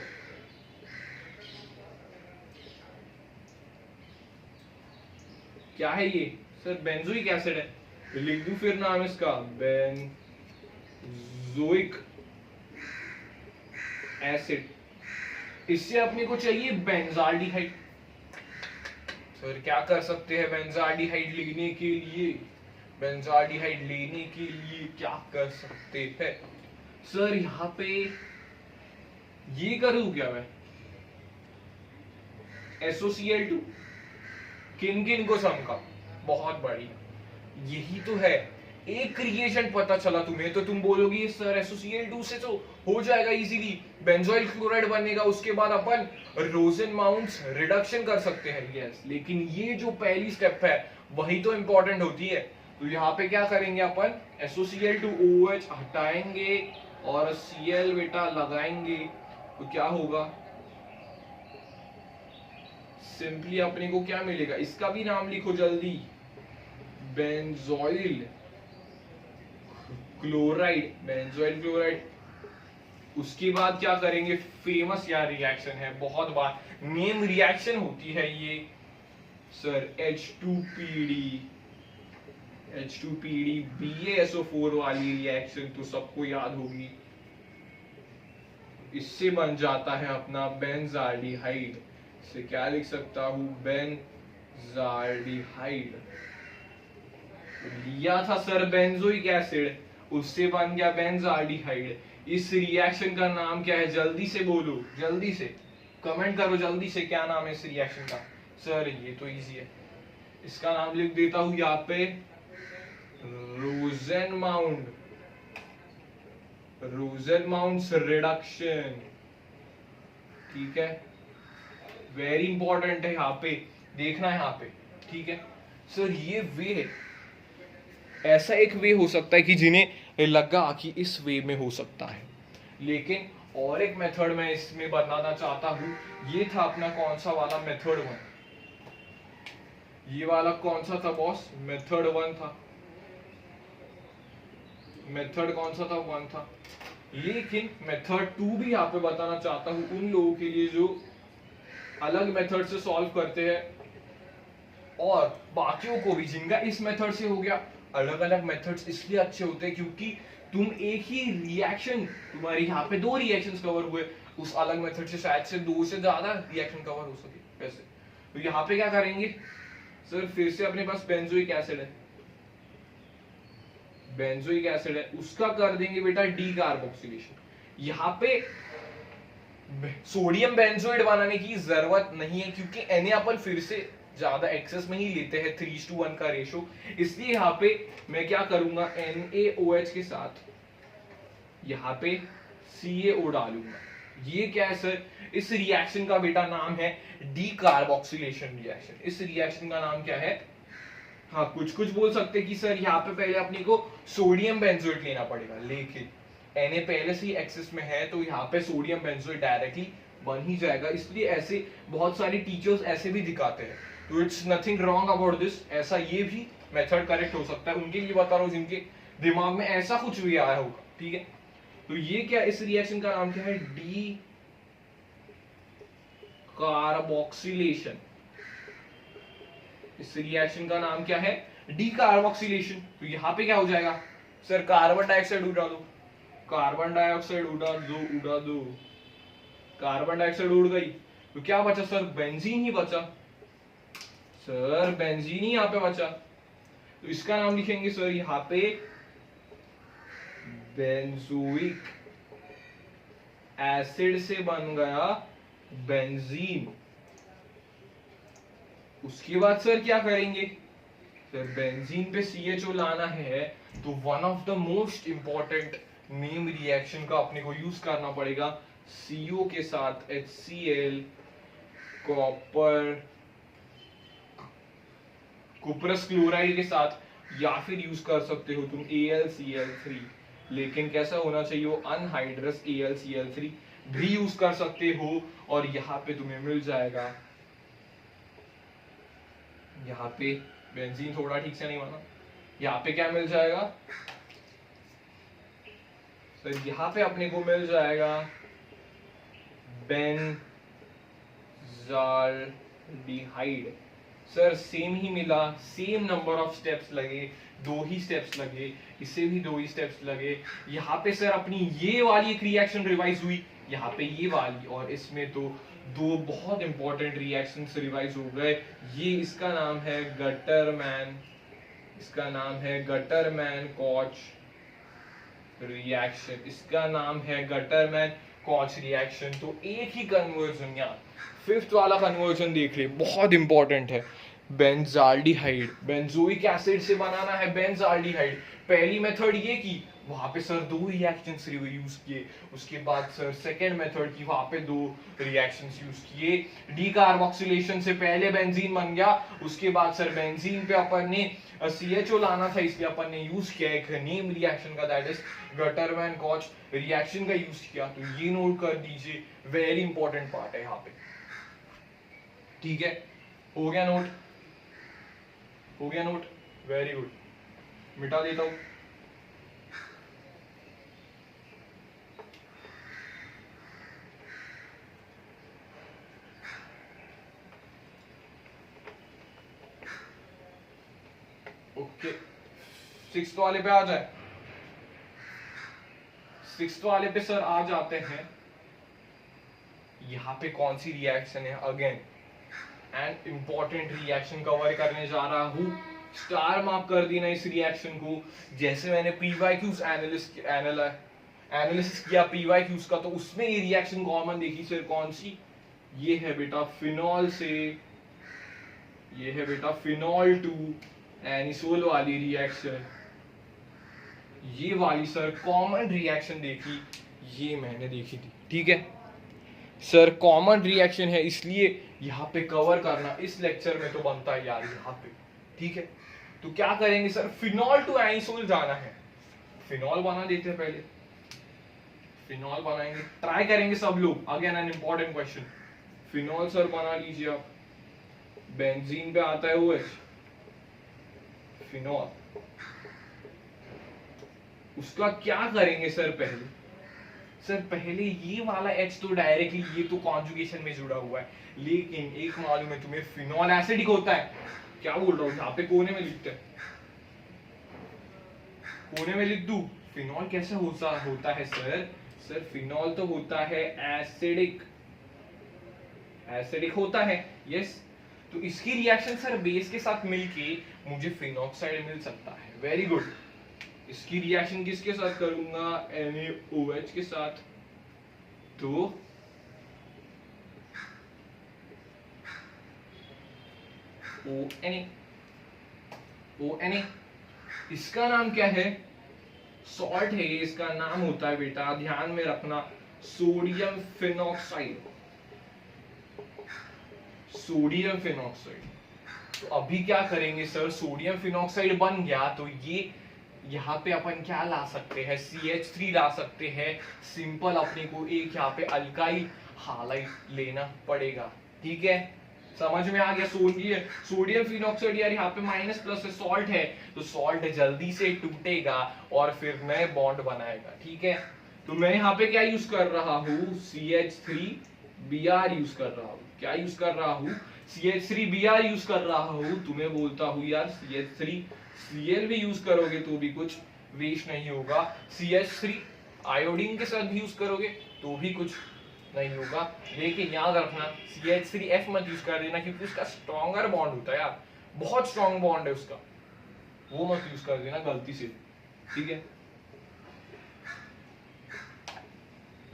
क्या है ये सर, बेंजोइक एसिड है, लिख दूं फिर नाम इसका, बेंजोइक एसिड। इससे अपने को चाहिए बेंजाल्डिहाइड। सर क्या कर सकते हैं बेंजाल्डिहाइड लेने के लिए, बेंजाल्डिहाइड लेने के लिए क्या कर सकते हैं सर, यहाँ पे ये करूं क्या मैं, SOCl2, किन किन को समका, बहुत बढ़िया, यही तो है। एक रिएजेंट पता चला तुम्हें तो तुम बोलोगी सर SOCl2 से तो हो जाएगा इजीली, बेंजोइल क्लोराइड बनेगा, उसके बाद अपन रोसेनमाउंट्स रिडक्शन कर सकते हैं। यस, लेकिन ये जो पहली स्टेप है वही तो इंपॉर्टेंट होती है। तो यहाँ पे क्या करेंगे अपन, SOCl2OH हटाएंगे और Cl बेटा लगाएंगे, तो क्या होगा, सिंपली अपने को क्या मिलेगा, इसका भी नाम लिखो जल्दी, बेंजोइल क्लोराइड, बेंजोइल क्लोराइड। उसके बाद क्या करेंगे, फेमस यार रिएक्शन है, बहुत बार नेम रिएक्शन होती है ये सर, H2PD BaSO4 वाली रिएक्शन तो सबको याद होगी। इससे बन जाता है अपना बेंजाल्डिहाइड। इसे क्या लिख सकता हूं, बेंजाल्डिहाइड। लिया था सर बेंजोइक एसिड, उससे बन गया बेंजाल्डिहाइड। इस रिएक्शन का नाम क्या है, जल्दी से बोलो, जल्दी से कमेंट करो, जल्दी से, क्या नाम है इस रिएक्शन का। सर ये तो इजी है, इसका नाम लिख देता हूं यहाँ पे, रोजेनमाउंट, रोजेनमाउंट्स रिडक्शन। ठीक है, वेरी इंपॉर्टेंट है, यहाँ पे देखना है यहाँ पे। ठीक है सर, ये वे है, ऐसा एक वे हो सकता है कि जिन्हें लगा कि इस वे में हो सकता है, लेकिन और एक मेथड मैं इसमें बताना चाहता हूं। ये था अपना कौन सा वाला, मेथड 1। ये वाला कौन सा था बॉस, मेथड 1 था। मेथड कौन सा था, 1 था। लेकिन मेथड 2 भी यहाँ पे बताना चाहता हूं उन लोगों के लिए जो अलग मेथड से सॉल्व करते हैं, और बाकियों को भी जिनका इस मेथड से हो गया। अलग अलग मेथड्स इसलिए अच्छे होते हैं क्योंकि तुम एक ही रिएक्शन, तुम्हारी यहाँ पे 2 रिएक्शंस कवर हुए, उस अलग मेथड से शायद से 2 से ज्यादा रिएक्शन कवर हो सके वैसे। तो यहाँ पे क्या करेंगे सर, फिर से अपने पास बेंजोइक एसिड है, बेंजोइक एसिड है, उसका कर देंगे बेटा डी कार्बोक्सिलेशन। यहाँ पे सोडियम बेंजोइड बनाने की जरूरत नहीं है क्योंकि Na अपन फिर से ज्यादा एक्सेस में ही लेते हैं, 3:1 का रेशो। इसलिए यहाँ पे मैं क्या करूंगा, NaOH के साथ यहाँ पे CaO डालूंगा। ये क्या है सर, इस रिएक्शन का बेटा नाम है डी कार्बोक्सिलेशन रिएक्शन। इस रिएक्शन का नाम क्या है, हाँ कुछ कुछ बोल सकते कि सर यहाँ पे पहले अपने को सोडियम बेंजोइट लेना पड़ेगा, लेकिन Na पहले से ही एक्सेस में है तो यहाँ पे सोडियम बेंजोइट डायरेक्टली बन ही जाएगा। इसलिए ऐसे बहुत सारे टीचर्स ऐसे भी दिखाते हैं, तो it's nothing wrong about this. ऐसा ये भी मेथड करेक्ट हो सकता है, उनके लिए बता रहा हूँ जिनके दिमाग में ऐसा कुछ भी आया होगा। ठीक है, तो ये क्या, इस रिएक्शन का नाम क्या है, डी कार्बोक्सिलेशन। इस रिएक्शन का नाम क्या है, डी कार्बोक्सिलेशन। तो यहाँ पे क्या हो जाएगा सर, कार्बन डाइऑक्साइड उड़ा दो, कार्बन डाइऑक्साइड उड़ा दो, उड़ा दो, कार्बन डाइऑक्साइड उड़ गई, तो क्या बचा सर, बेंजीन ही बचा। सर बेंजीन ही यहाँ पे बचा, तो इसका नाम लिखेंगे सर यहाँ पे बेंजोइक एसिड से बन गया बेंजीन। उसके बाद सर क्या करेंगे सर, बेंजीन पे CHO लाना है तो one of the most important name reaction का अपने को यूज करना पड़ेगा। CO के साथ HCl, कॉपर, कुपरस क्लोराइड के साथ, या फिर यूज कर सकते हो तुम AlCl3। लेकिन कैसा होना चाहिए, वो अनहाइड्रस AlCl3 भी यूज कर सकते हो। और यहाँ पे तुम्हें मिल जाएगा, यहाँ पे बेंजीन थोड़ा ठीक से नहीं बना, यहाँ पे क्या मिल जाएगा सर, यहाँ पे अपने को मिल जाएगा बेंजाल्डिहाइड। सर सेम ही मिला, सेम नंबर ऑफ स्टेप्स लगे, 2 ही स्टेप्स लगे, इससे भी 2 ही स्टेप्स लगे। यहाँ पे सर अपनी ये वाली एक रिएक्शन रिवाइज हुई, यहाँ पे ये वाली, और इसमें तो 2 बहुत इंपॉर्टेंट रिएक्शंस रिवाइज हो गए। ये इसका नाम है गटरमैन, इसका नाम है गटरमैन कॉच रिएक्शन, इसका नाम है गटरमैन कॉच रिएक्शन। तो एक ही कन्वर्जन, यहाँ 5th वाला कन्वर्जन देख ले, बहुत इंपॉर्टेंट है। बेंजाल्डिहाइड, बेंजोइक एसिड से बनाना है बेंजाल्डिहाइड। पहली मेथड ये की, वहां पे सर 2 रिएक्शंस यूज किए। उसके बाद सर सेकेंड मेथड की, वहां पे 2 रिएक्शंस यूज किए। डी कार्बोक्सिलेशन से पहले बेंजीन बन गया, उसके बाद सर बेंजीन पे अपन ने CHO लाना था, इसलिए अपन ने यूज किया एक नेम रिएक्शन का, that is Gattermann Koch reaction का यूज किया। तो ये नोट कर दीजिए, वेरी इंपॉर्टेंट पार्ट है यहाँ पे। ठीक है, हो गया नोट, हो गया नोट, वेरी गुड। मिटा देता हूं। ओके, 6th वाले पे आ जाए, 6th वाले पे सर आ जाते हैं। यहाँ पे कौन सी रिएक्शन है, again and important reaction cover करने जा रहा हूँ। स्टार मार्क कर देना इस रिएक्शन को। जैसे मैंने पीवाईक्यूज एनालिसिस किया पीवाईक्यूज का, तो उसमें ये रिएक्शन कॉमन देखी सर, कौन सी, ये है बेटा फिनॉल से, ये है बेटा फिनॉल टू एनिसोल वाली रिएक्शन। ये वाली सर कॉमन रिएक्शन देखी, ये मैंने देखी थी, ठीक है सर। कॉमन रिएक्शन है इसलिए यहाँ पे कवर करना इस लेक्चर में तो बनता है यार यहाँ पे, ठीक है। तो क्या करेंगे सर, फिनॉल टू एनिसोल जाना है। फिनॉल बना देते हैं पहले, फिनॉल बनाएंगे, ट्राई करेंगे सब लोग। Again an important question, phenol sir बना लीजिए आप। बेंजीन पे आता है OH, फिनॉल, उसका क्या करेंगे सर, पहले ये वाला H तो डायरेक्टली ये तो कॉन्जुगेशन में जुड़ा हुआ है, लेकिन एक मालूम है तुम्हें, फिनॉल एसिडिक होता है। क्या बोल रहा हूँ, यहाँ पे कोने में लिखते हैं, कोने में लिख दूं, फिनॉल कैसे होता है सर, फिनॉल तो होता है एसिडिक होता है, यस। तो इसकी रिएक्शन सर बेस के साथ मिलके मुझे फिनॉक्साइड मिल सकता है, वेरी गुड। इसकी रिएक्शन किसके साथ करूंगा, NaOH के साथ, तो ONA, इसका नाम क्या है, सॉल्ट है, इसका नाम होता है बेटा, ध्यान में रखना, सोडियम फिनॉक्साइड, सोडियम फिनॉक्साइड। तो अभी क्या करेंगे सर, सोडियम फिनॉक्साइड बन गया, तो ये यहाँ पे अपन क्या ला सकते हैं, CH3 ला सकते हैं, सिंपल अपने को एक यहाँ पे अल्काइल हालाइड लेना पड़ेगा, ठीक है। समझ में आ गया, सोडियम फिनॉक्साइड यार यहाँ पे माइनस प्लस से सॉल्ट है, तो सॉल्ट जल्दी से टूटेगा और फिर नए बॉन्ड बनाएगा, ठीक है। तो मैं यहाँ पे क्या यूज कर रहा हूँ, CH3Br यूज कर रहा हूँ, क्या यूज कर रहा हूँ, CH3Br यूज कर रहा हूँ। तुम्हें बोलता हूँ यार CH3Cl भी यूज करोगे तो भी कुछ वेस्ट नहीं होगा, CH3 आयोडीन के साथ भी यूज करोगे तो भी कुछ नहीं होगा, लेकिन याद रखना CH3F मत यूज कर देना, क्योंकि उसका स्ट्रॉन्गर बॉन्ड होता है यार, बहुत स्ट्रॉन्ग बॉन्ड है उसका, वो मत यूज कर देना गलती से, ठीक है।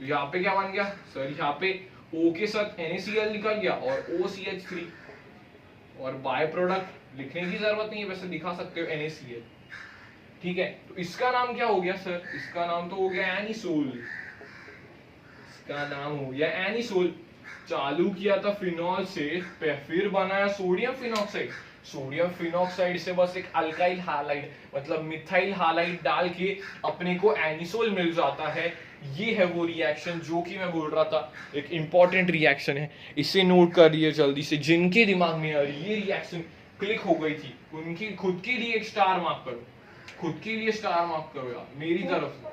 यहाँ पे क्या बन गया सर, यहाँ पे O के साथ NaCl निकल गया और OCH3, और बाय प्रोडक्ट लिखने की जरूरत नहीं है, वैसे दिखा सकते हो NaCl, ठीक है। तो इसका नाम क्या हो गया सर, इसका नाम तो हो गया एनिसोल, इसका नाम हो गया एनिसोल। चालू किया था फिनॉल से, फिर बनाया सोडियम फिनॉक्साइड, सोडियम फिनॉक्साइड से बस एक अल्काइल हालाइड मतलब मिथाइल हालाइड डाल के अपने को एनिसोल मिल जाता है। ये है वो रिएक्शन जो कि मैं बोल रहा था, एक इंपॉर्टेंट रिएक्शन है, इसे नोट कर लिए जल्दी से। जिनके दिमाग में यार ये रिएक्शन क्लिक हो गई थी, उनकी खुद के लिए एक स्टार मार्क करो, खुद के लिए स्टार मार्क करो यार, मेरी तरफ से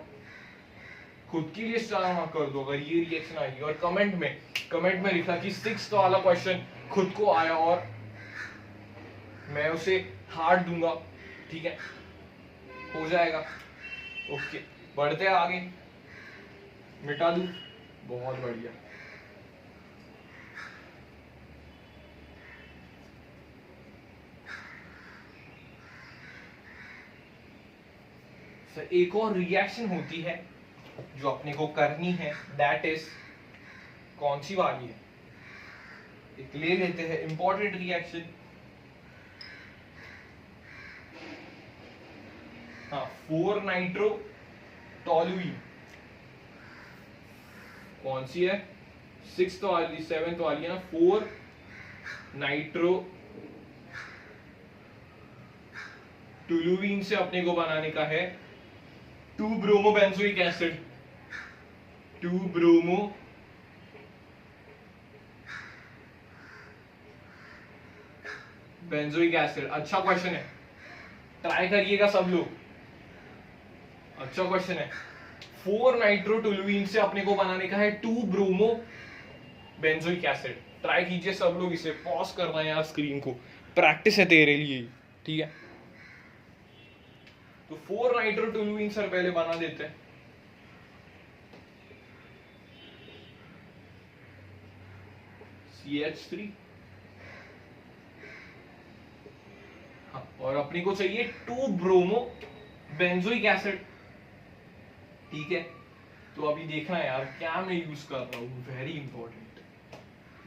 खुद के लिए स्टार मार्क कर दो अगर ये रिएक्शन आएगी। और कमेंट में लिखा कि 6th वाला क्वेश्चन खुद को आया और मैं उसे हार्ड दूंगा, ठीक है, हो जाएगा। ओके, बढ़ते हैं आगे, मिटा दूं, बहुत बढ़िया। सर एक और रिएक्शन होती है जो अपने को करनी है, दैट इज कौन सी वाली है, एक ले लेते हैं इंपॉर्टेंट रिएक्शन। हाँ, 4 नाइट्रो टॉलुइन, कौन सी है, 6th वाली 7th वाली है ना, 4 नाइट्रो टोलुइन से अपने को बनाने का है 2 bromo benzoic acid, 2 bromo benzoic acid. अच्छा क्वेश्चन है, ट्राई करिएगा सब लोग, अच्छा क्वेश्चन है। 4 नाइट्रोटोलुइन से अपने को बनाने का है 2 ब्रोमो बेंजोइक एसिड। ट्राई कीजिए सब लोग, इसे पॉज करना है यार स्क्रीन को, प्रैक्टिस है तेरे लिए, ठीक है। तो 4 नाइट्रोटोलुइन सर पहले बना देते हैं। CH3, हाँ, और अपने को चाहिए 2 ब्रोमो बेंजोइक एसिड। ठीक है, तो अभी देखना है यार क्या मैं यूज कर रहा हूँ, वेरी इंपॉर्टेंट,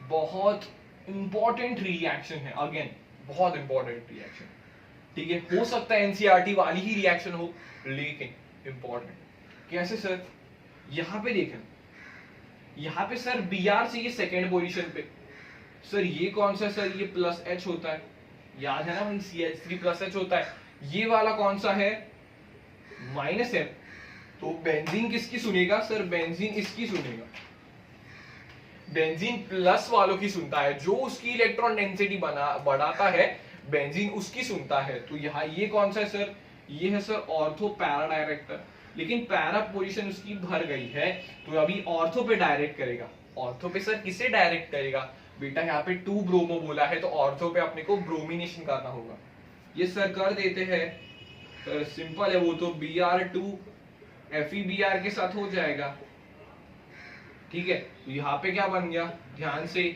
बहुत इंपॉर्टेंट रिएक्शन है, अगेन बहुत इंपॉर्टेंट रिएक्शन। ठीक है, हो सकता है एनसीईआरटी वाली ही रिएक्शन हो, लेकिन इंपॉर्टेंट। कैसे सर? यहां पे देखें, यहां पे सर Br से ये सेकेंड पोजीशन पे, सर ये कौन सा सर? ये प्लस H होता है, याद है ना भाई, CH3 प्लस H होता है। ये वाला कौन सा है? Minus M। तो बेंजीन किसकी सुनेगा सर? बेंजीन इसकी सुनेगा, बेंजीन प्लस वालों की सुनता है, जो उसकी इलेक्ट्रॉन डेंसिटी बढ़ाता है बेंजीन उसकी सुनता है। तो यहाँ ये कौन सा है सर? ये है सर ऑर्थो पैरा डायरेक्टर, लेकिन पैरा पोजीशन उसकी भर गई है, तो अभी ऑर्थो पे डायरेक्ट करेगा। ऑर्थो पे सर किसे डायरेक्ट करेगा? बेटा यहाँ पे 2 ब्रोमो बोला है, तो ऑर्थो पे अपने को ब्रोमिनेशन करना होगा। ये सर कर देते हैं, सर सिंपल है वो, तो Br2 FeBr के साथ हो जाएगा। ठीक है, तो यहाँ पे क्या बन गया? ध्यान से,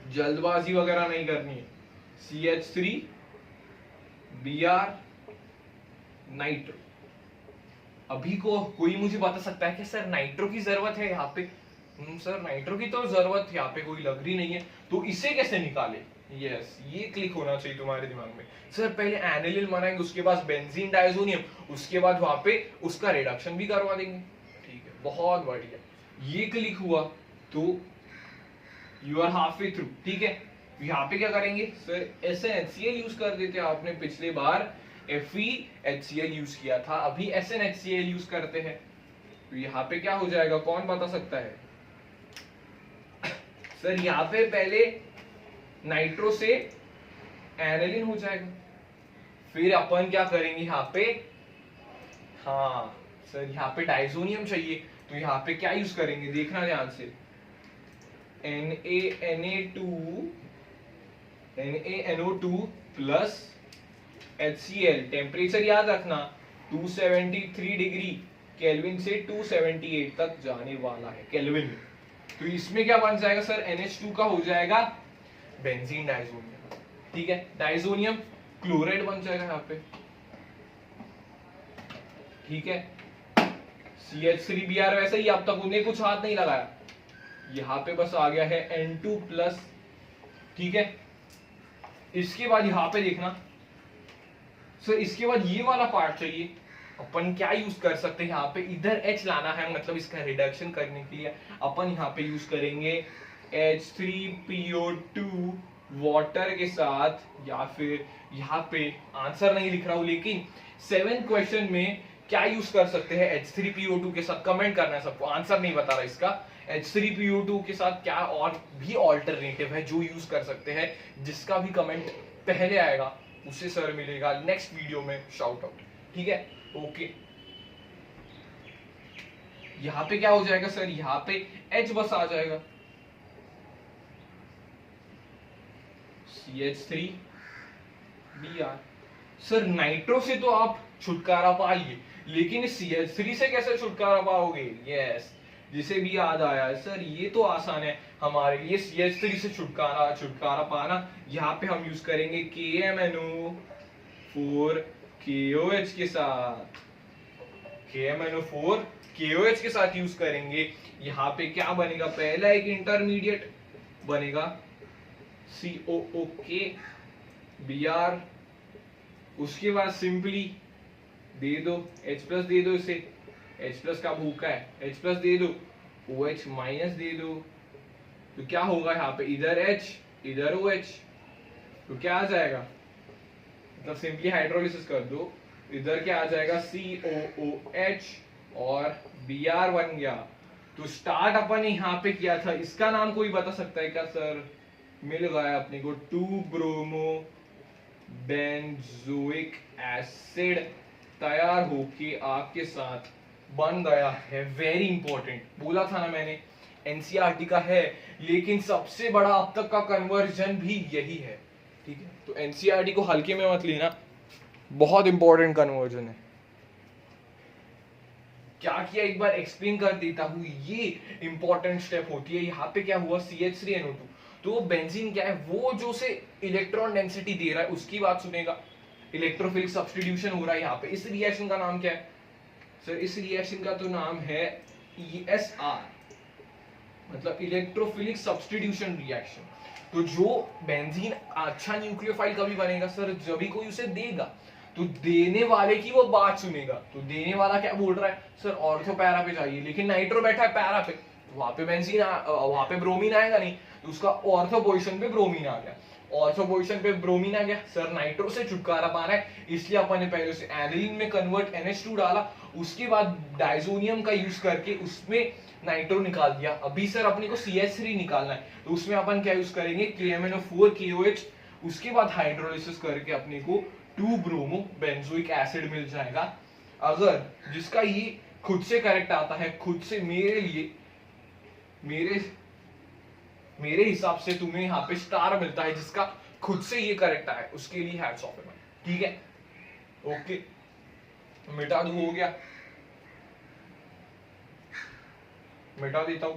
जल्दबाजी वगैरह नहीं करनी है। CH3 Br nitro. अभी को कोई मुझे बता सकता है कि सर नाइट्रो की जरूरत है यहाँ पे? सर नाइट्रो की तो जरूरत यहाँ पे कोई लग रही नहीं है, तो इसे कैसे निकाले? यस, ये क्लिक होना चाहिए तुम्हारे दिमाग में। सर पहले एनिलिन बनाएंगे, उसके बाद बेंजीन डाइजोनियम, उसके बाद वहां पे उसका रिडक्शन भी करवा देंगे। ठीक है, बहुत बढ़िया, ये क्लिक हुआ तो you are halfway through. ठीक है, यहाँ पे क्या करेंगे सर? SnHCl यूज कर देते हैं। आपने पिछले बार FeHCl यूज किया था, अभी SnHCl यूज करते हैं। तो यहाँ पे क्या हो जाएगा, कौन बता सकता है? सर यहाँ पे पहले नाइट्रो से एनिलिन हो जाएगा, फिर अपन क्या करेंगे यहाँ पे? हाँ सर, यहाँ पे डाइजोनियम चाहिए, तो यहाँ पे क्या यूज करेंगे? देखना ध्यान से, NaNO2 प्लस HCl। टेम्परेचर याद रखना 273 डिग्री केल्विन से 278 तक जाने वाला है केल्विन में। तो इसमें क्या बन जाएगा सर? NH2 का हो जाएगा बेंजीन डाइजोनियम। ठीक है, डाइजोनियम क्लोराइड बन जाएगा यहाँ पे। ठीक है, CH3Br वैसे ही, अब तक उन्हें कुछ हाथ नहीं लगाया, यहाँ पे बस आ गया है N2 प्लस। ठीक है, इसके बाद यहाँ पे देखना सर, इसके बाद ये वाला पार्ट चाहिए, अपन क्या यूज कर सकते हैं यहाँ पे? इधर H लाना है, मतलब इसका रिडक्शन करने के लिए अपन यहाँ पे यूज करेंगे H3PO2 वाटर के साथ, या फिर यहाँ पे आंसर नहीं लिख रहा हूं, लेकिन 7th क्वेश्चन में क्या यूज कर सकते हैं H3PO2 के साथ? कमेंट करना है सबको, आंसर नहीं बता रहा इसका। H3PO2 के साथ क्या और भी ऑल्टरनेटिव है जो यूज कर सकते हैं? जिसका भी कमेंट पहले आएगा उसे सर मिलेगा नेक्स्ट वीडियो में शाउट आउट। ठीक है, ओके। यहाँ पे क्या हो जाएगा सर? यहाँ पे H बस आ जाएगा, CH3Br। सर नाइट्रो से तो आप छुटकारा पाइए, लेकिन इस CH3 से कैसे छुटकारा पाओगे? यस, जिसे भी याद आया सर, ये तो आसान है हमारे लिए CH3 से छुटकारा पाना। यहाँ पे हम यूज करेंगे KMNO4 KOH के साथ, KMNO4 KOH के साथ यूज करेंगे। यहाँ पे क्या बनेगा? पहला एक इंटरमीडिएट बनेगा COOK Br, उसके बाद सिंपली दे दो H प्लस, दे दो इसे, H प्लस का भूखा है, H प्लस दे दो, OH माइनस दे दो, तो क्या होगा यहाँ पे? इधर H इधर OH, तो क्या आ जाएगा? मतलब सिंपली हाइड्रोलिसिस कर दो, इधर क्या आ जाएगा? COOH और Br बन गया। तो स्टार्ट अपन ने यहाँ पे किया था, इसका नाम कोई बता सकता है क्या सर? मिल गया अपने को 2 ब्रोमो बेंजोइक एसिड तैयार होके आपके साथ बन गया है। वेरी इंपॉर्टेंट, बोला था ना मैंने एनसीईआरटी का है, लेकिन सबसे बड़ा अब तक का कन्वर्जन भी यही है। ठीक है, तो एनसीईआरटी को हल्के में मत लेना, बहुत इंपॉर्टेंट कन्वर्जन है। क्या किया एक बार एक्सप्लेन कर देता हूँ, ये इंपॉर्टेंट स्टेप होती है। यहाँ पे क्या हुआ, CH3NO2, तो बेंजीन क्या है, वो जो से इलेक्ट्रॉन डेंसिटी दे रहा है उसकी बात सुनेगा, इलेक्ट्रोफिलिक सब्स्टिट्यूशन हो रहा है यहाँ पे। इस रिएक्शन का नाम क्या है सर, इस रिएक्शन का तो नाम है ESR, मतलब इलेक्ट्रोफिलिक सब्स्टिट्यूशन रिएक्शन। तो जो बेंजीन अच्छा न्यूक्लियोफाइल कभी बनेगा सर, जब भी कोई उसे देगा तो देने वाले की वो बात सुनेगा। तो देने वाला क्या बोल रहा है सर, ऑर्थो पैरा पे जाइए, लेकिन नाइट्रो बैठा है पैरा पे, वहां पे बेंजीन वहां पे ब्रोमीन आएगा नहीं, तो उसका ऑर्थो पोजीशन पे ब्रोमीन आ गया। ऑर्थो पोजीशन पे ब्रोमीन आ गया सर, नाइट्रो से छुटकारा पाना है, इसलिए अपन ने पहले से एनिलीन में कन्वर्ट NH2 डाला, उसके बाद डाइजोनियम का यूज करके उसमें नाइट्रो निकाल दिया। अभी सर अपने को CH3 निकालना है, तो उसमें अपन क्या यूज करेंगे, KMnO4 KOH, उसके बाद हाइड्रोलिसिस करके अपने को 2 ब्रोमो बेंजोइक एसिड मिल जाएगा। अगर जिसका ये खुद से करेक्ट आता है, खुद से मेरे लिए मेरे हिसाब से तुम्हें यहाँ पे स्टार मिलता है, जिसका खुद से ये करेक्ट आया, उसके लिए हैट्स ऑफ है। ठीक है, ओके, मिटा दू, हो गया, मिटा देता हूं।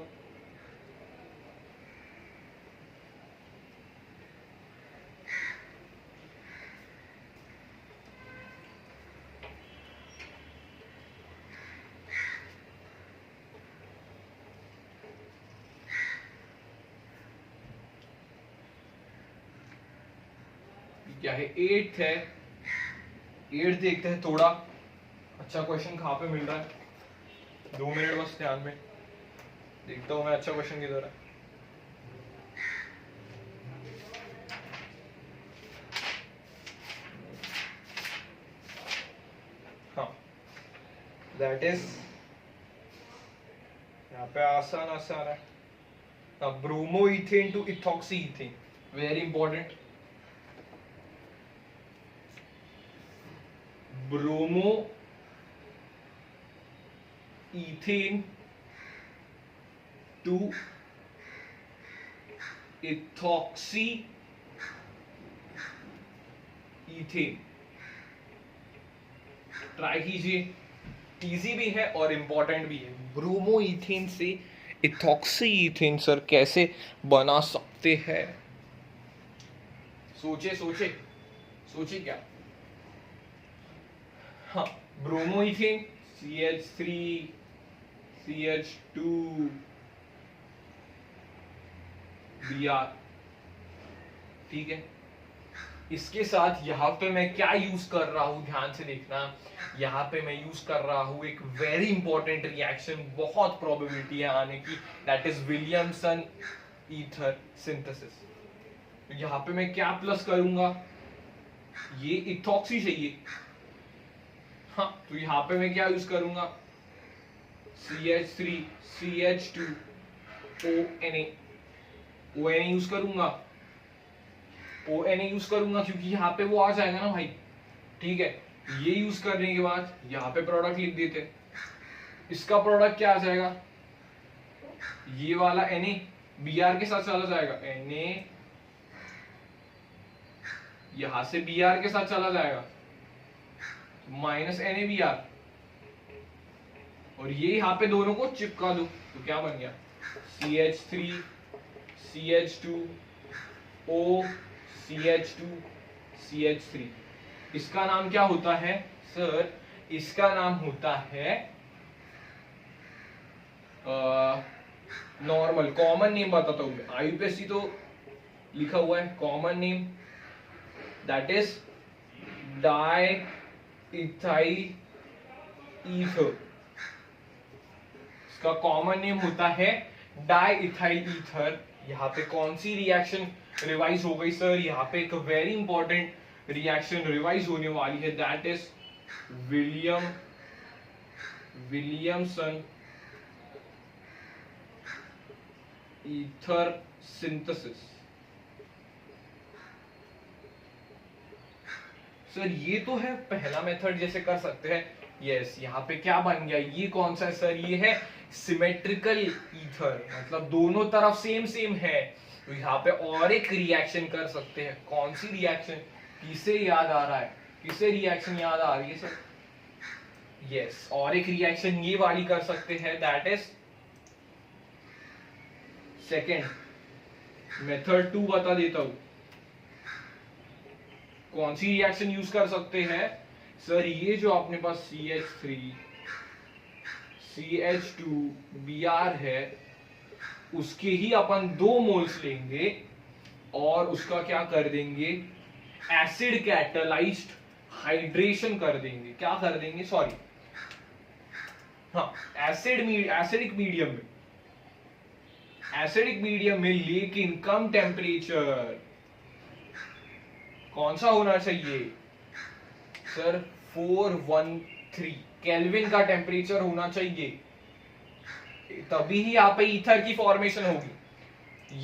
क्या है, 8th है, 8th देखते हैं थोड़ा अच्छा क्वेश्चन कहाँ पे मिल रहा है। 2 मिनट बस ध्यान में देखता हूँ मैं अच्छा क्वेश्चन किधर है। हाँ, दैट इज यहाँ पे आसान आसान है। Bromo ethane to ethoxy ethane, very important. Bromo ethane to ethoxy ethane, try कीजिए, इजी भी है और इंपॉर्टेंट भी है। ब्रोमो इथेन से इथॉक्सी इथेन सर कैसे बना सकते हैं, सोचे सोचे सोचे क्या। हाँ, bromo ethane CH3 CH2 Br, ठीक है। इसके साथ यहाँ पे मैं क्या यूज कर रहा हूं, ध्यान से देखना, यहाँ पे मैं यूज कर रहा हूं एक वेरी इंपॉर्टेंट रिएक्शन, बहुत प्रोबेबिलिटी है आने की, that is Williamson ether synthesis. तो यहाँ पे मैं क्या प्लस करूंगा, ये इथॉक्सी चाहिए, हाँ, तो यहाँ पे मैं क्या यूज करूंगा, CH3 CH2 ONA, ONA use करूंगा, ONA यूज करूंगा क्योंकि यहाँ पे वो आ जाएगा ना भाई, ठीक है। ये यूज करने के बाद यहाँ पे प्रोडक्ट लिख देते, इसका प्रोडक्ट क्या आ जाएगा, ये वाला Na Br के साथ चला जाएगा, Na यहां से Br के साथ चला जाएगा, माइनस NaBr, और ये यहाँ पे दोनों को चिपका दो, तो क्या बन गया, CH3 CH2 O CH2 CH3। इसका नाम क्या होता है सर, इसका नाम होता है नॉर्मल, कॉमन नेम बताता हूं मैं, IUPAC तो लिखा हुआ है, common name that is di ethyl ether. इसका कॉमन नेम होता है डाई इथाइल ईथर। यहाँ पे कौन सी रिएक्शन रिवाइज हो गई सर, यहाँ पे एक वेरी इंपॉर्टेंट रिएक्शन रिवाइज होने वाली है, that is Williamson ether synthesis. Sir ये तो है पहला मेथड जैसे कर सकते हैं, यस। यहाँ पे क्या बन गया, ये कौन सा है सर, ये है सिमेट्रिकल ईथर, मतलब दोनों तरफ सेम सेम है। तो यहाँ पे और एक रिएक्शन कर सकते हैं, कौन सी रिएक्शन, किसे याद आ रहा है, किसे रिएक्शन याद आ रही है सर, यस, और एक रिएक्शन ये वाली कर सकते हैं, दैट इज सेकेंड। मेथड 2 बता देता हूं कौन सी रिएक्शन यूज कर सकते हैं सर। ये जो अपने पास CH3 CH2Br है, उसके ही अपन 2 मोल्स लेंगे और उसका क्या कर देंगे, एसिड कैटालाइज्ड हाइड्रेशन कर देंगे। क्या कर देंगे, सॉरी, हाँ, एसिडिक मीडियम में लेकिन कम टेम्परेचर कौन सा होना चाहिए सर, 413 केल्विन का टेम्परेचर होना चाहिए, तभी ही यहाँ पे ईथर की फॉर्मेशन होगी।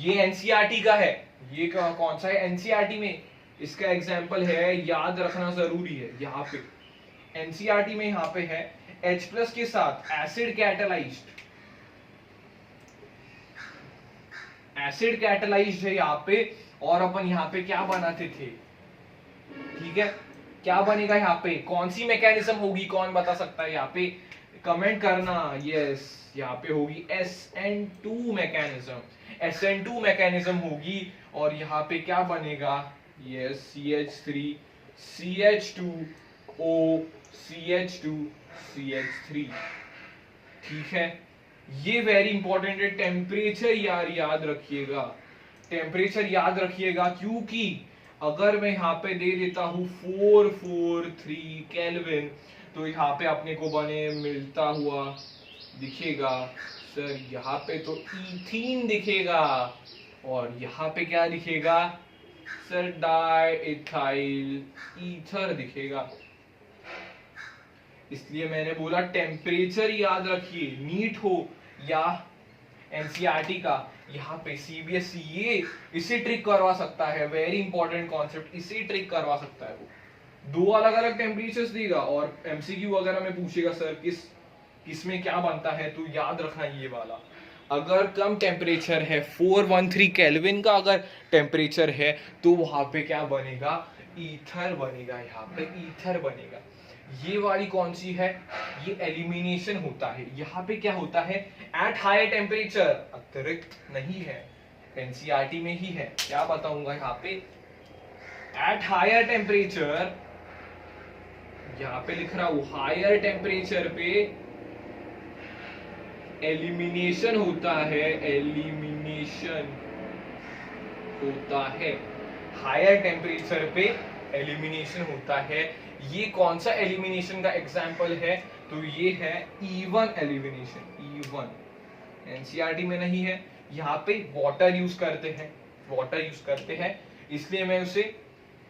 ये एनसीईआरटी का है, ये कौन सा है, एनसीईआरटी में इसका एग्जांपल है, याद रखना जरूरी है। यहाँ पे एनसीईआरटी में यहाँ पे है H+ के साथ एसिड कैटालाइज्ड है यहाँ पे, और अपन यहाँ पे क्या बनाते थे, ठीक है, क्या बनेगा यहाँ पे, कौन सी मैकेनिज्म होगी, कौन बता सकता है यहाँ पे, कमेंट करना। यस, यहाँ पे होगी SN2 मैकेनिज्म होगी, और यहाँ पे क्या बनेगा, yes, CH3 CH2O CH2 CH3, ठीक है। ये वेरी इंपॉर्टेंट है, टेम्परेचर याद रखिएगा, टेम्परेचर याद रखिएगा, क्योंकि अगर मैं यहाँ पे दे देता हूं 443 केल्विन, तो यहाँ पे अपने को मिलता हुआ दिखेगा सर, यहाँ पे तो ईथीन दिखेगा, और यहाँ पे क्या दिखेगा सर, डाई इथाइल ईथर दिखेगा। इसलिए मैंने बोला टेम्परेचर याद रखिए, नीट हो या एनसीईआरटी का, यहाँ पे सीबीएसई ये इसे ट्रिक करवा सकता है, वेरी इंपॉर्टेंट कॉन्सेप्ट, इसे ट्रिक करवा सकता है। वो 2 अलग अलग टेम्परेचर्स देगा और एमसीक्यू वगैरह में पूछेगा सर किस में क्या बनता है, तो याद रखना ये वाला। अगर कम टेम्परेचर है, 413 केल्विन का अगर टेम्परेचर है, तो वहां पे क्या बनेगा, ईथर बनेगा, यहाँ पे ईथर बनेगा। ये वाली कौन सी है, ये एलिमिनेशन होता है। यहाँ पे क्या होता है, एट हायर टेम्परेचर, अतिरिक्त नहीं है, एनसीईआरटी में ही है, क्या बताऊंगा यहाँ पे, एट हायर टेम्परेचर, यहाँ पे लिख रहा हूं, हायर टेम्परेचर पे एलिमिनेशन होता है, एलिमिनेशन होता है, हायर टेम्परेचर पे एलिमिनेशन होता है। ये कौन सा एलिमिनेशन का एग्जांपल है, तो ये है E1 एलिमिनेशन, E1 एनसीईआरटी में नहीं है। यहाँ पे वाटर यूज करते हैं, इसलिए मैं उसे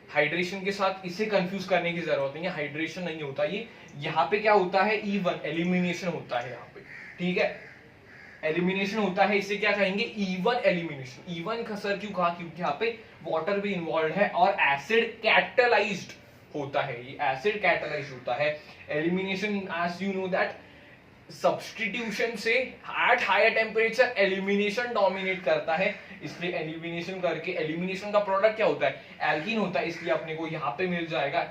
हाइड्रेशन के साथ इसे कंफ्यूज करने की जरूरत नहीं है, हाइड्रेशन नहीं होता ये, यहाँ पे क्या होता है, E1 एलिमिनेशन होता है यहाँ पे, ठीक है, एलिमिनेशन होता है, इसे क्या कहेंगे, E1 एलिमिनेशन। E1 का सर क्यों कहा, क्योंकि यहाँ पे वाटर भी इन्वॉल्व है और एसिड कैटालाइज्ड होता है, ये एसिड कैटालाइज्ड होता है। Elimination, as you know that, substitution से at higher temperature elimination dominate करता है, इसलिए एलिमिनेशन करके, एलिमिनेशन का प्रोडक्ट क्या होता है, एल्कीन होता है, इसलिए अपने को यहाँ पे मिल जाएगा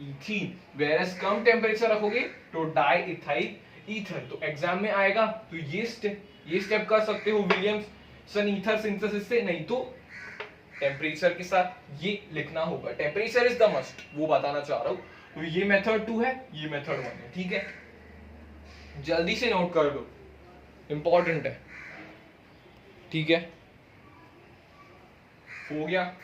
इथीन। वेरएस कम टेम्परेचर रखोगे तो डाई इथाइल ईथर। तो एग्जाम में आएगा तो ये स्टेप कर सकते हो विलियमसन ईथर सिंथेसिस से, नहीं तो टेम्परेचर के साथ ये लिखना होगा, टेम्परेचर इज द मस्ट, वो बताना चाह रहा हूं। तो ये मेथड 2 है, ये मेथड 1 है, ठीक है, जल्दी से नोट कर लो, इंपॉर्टेंट है, ठीक है, हो गया।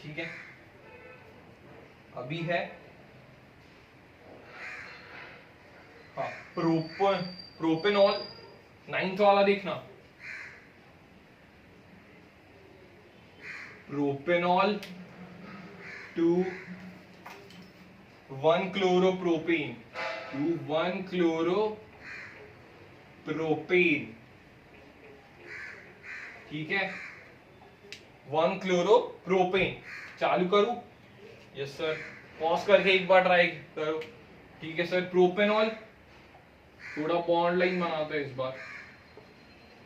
ठीक है, अभी है, हाँ, प्रोपेनॉल 9th वाला देखना, प्रोपेनॉल टू 1-क्लोरोप्रोपेन, ठीक है, 1-क्लोरोप्रोपेन। चालू करूं, यस सर, पॉज करके एक बार ट्राई करो, ठीक है सर, प्रोपेनॉल, थोड़ा बॉन्ड लाइन बनाते हैं इस बार।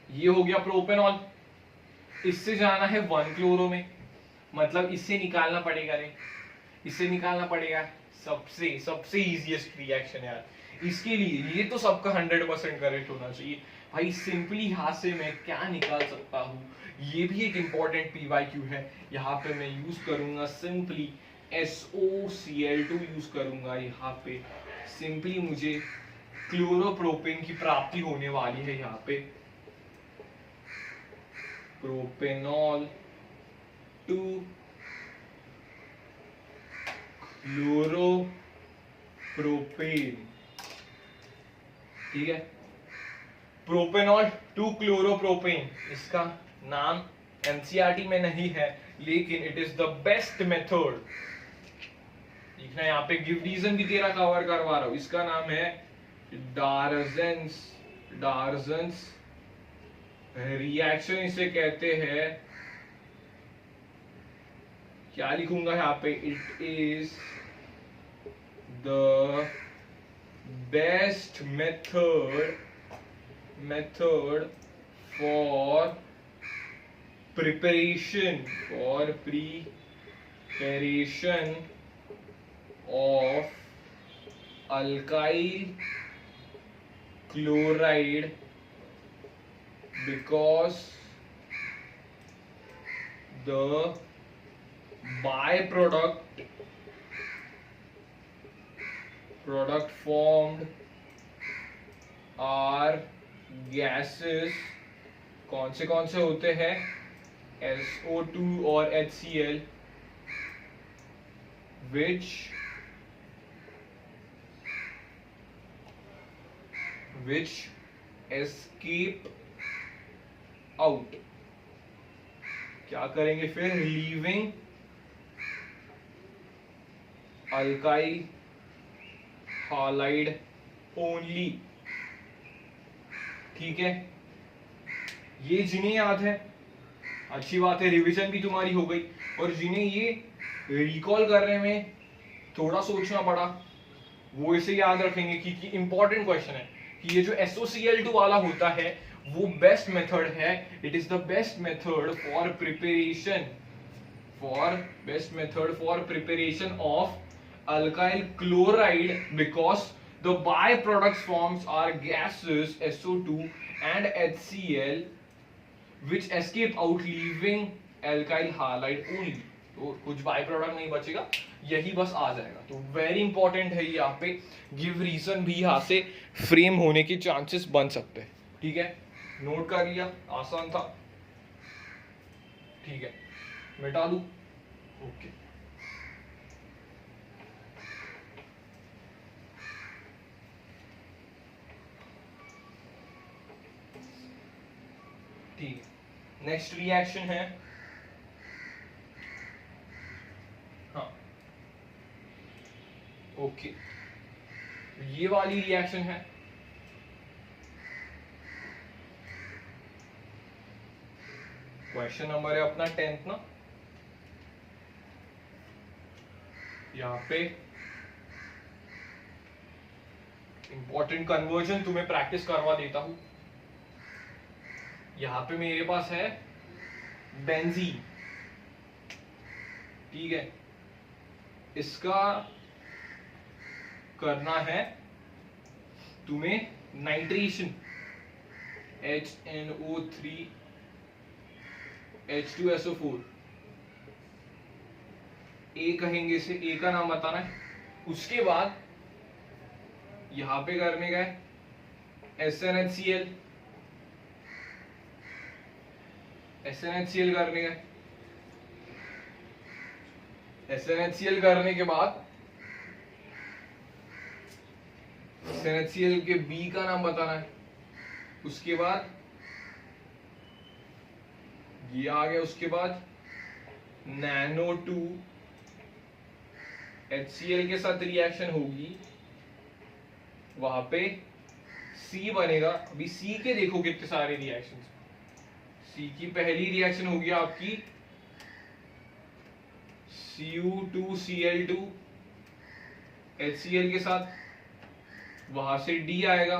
ये हो गया प्रोपेनॉल, इससे जाना है 1 क्लोरो में, मतलब इससे निकालना पड़ेगा रे, इससे निकालना पड़ेगा। सबसे सबसे इजीएस्ट रिएक्शन यार, इसके लिए ये तो सबका 100% करेक्ट होना चाहिए भाई। सिंपली यहां से मैं क्या निकाल सकता हूँ, ये भी एक इंपॉर्टेंट पीवाईक्यू है। यहाँ पे मैं यूज करूंगा सिंपली SOCl2 यूज करूंगा। यहाँ पे सिंपली मुझे क्लोरोप्रोपेन की प्राप्ति होने वाली है। यहाँ पे प्रोपेनॉल टू क्लोरोप्रोपेन, ठीक है, प्रोपेनॉल टू क्लोरोप्रोपेन। इसका नाम एनसीईआरटी में नहीं है, लेकिन it is the best method. देखना यहाँ पे गिव रीजन भी तेरा कवर करवा रहा हूं। इसका नाम है डार्जन्स रिएक्शन इसे कहते हैं। क्या लिखूंगा यहाँ पे, it is the best method for preparation of alkyl chloride, because the product formed are gases। कौन से होते हैं, SO2 और HCl, which escape out। क्या करेंगे फिर, लीविंग अल्काइल हालाइड ओनली। ठीक है, ये जिन्हें याद है अच्छी बात है, रिवीजन भी तुम्हारी हो गई। और जिन्हें ये रिकॉल करने में थोड़ा सोचना पड़ा, वो इसे याद रखेंगे कि इंपॉर्टेंट क्वेश्चन है कि ये जो SOCl2 वाला होता है वो बेस्ट मेथड है। It is the best method for preparation of alkyl chloride, because the byproducts forms are gases SO2 and HCl which escape out leaving alkyl halide only। तो कुछ बाय प्रोडक्ट नहीं बचेगा, यही बस आ जाएगा। तो वेरी इंपॉर्टेंट है, यहाँ पे गिव रीजन भी यहाँ से फ्रेम होने के चांसेस बन सकते हैं। ठीक है, नोट कर लिया, आसान था। ठीक है, मिटा दूं, ओके। ठीक, नेक्स्ट रिएक्शन है, हाँ ओके, ये वाली रिएक्शन है। क्वेश्चन नंबर है अपना 10th ना। यहाँ पे इंपॉर्टेंट कन्वर्जन तुम्हें प्रैक्टिस करवा देता हूं। यहां पे मेरे पास है बेंजीन, ठीक है, इसका करना है तुम्हें नाइट्रेशन, HNO3 H2SO4, ए कहेंगे इसे, ए का नाम बताना है। उसके बाद यहां पे करने का है SNHCl करने का। SNHCl करने के बाद SNHCl के बी का नाम बताना है। उसके बाद ये आ गया, उसके बाद NaNO2 HCl के साथ रिएक्शन होगी, वहां पे C बनेगा। अभी C के देखो कितने सारे रिएक्शन। C की पहली रिएक्शन होगी आपकी Cu2Cl2 HCl के साथ, वहां से डी आएगा,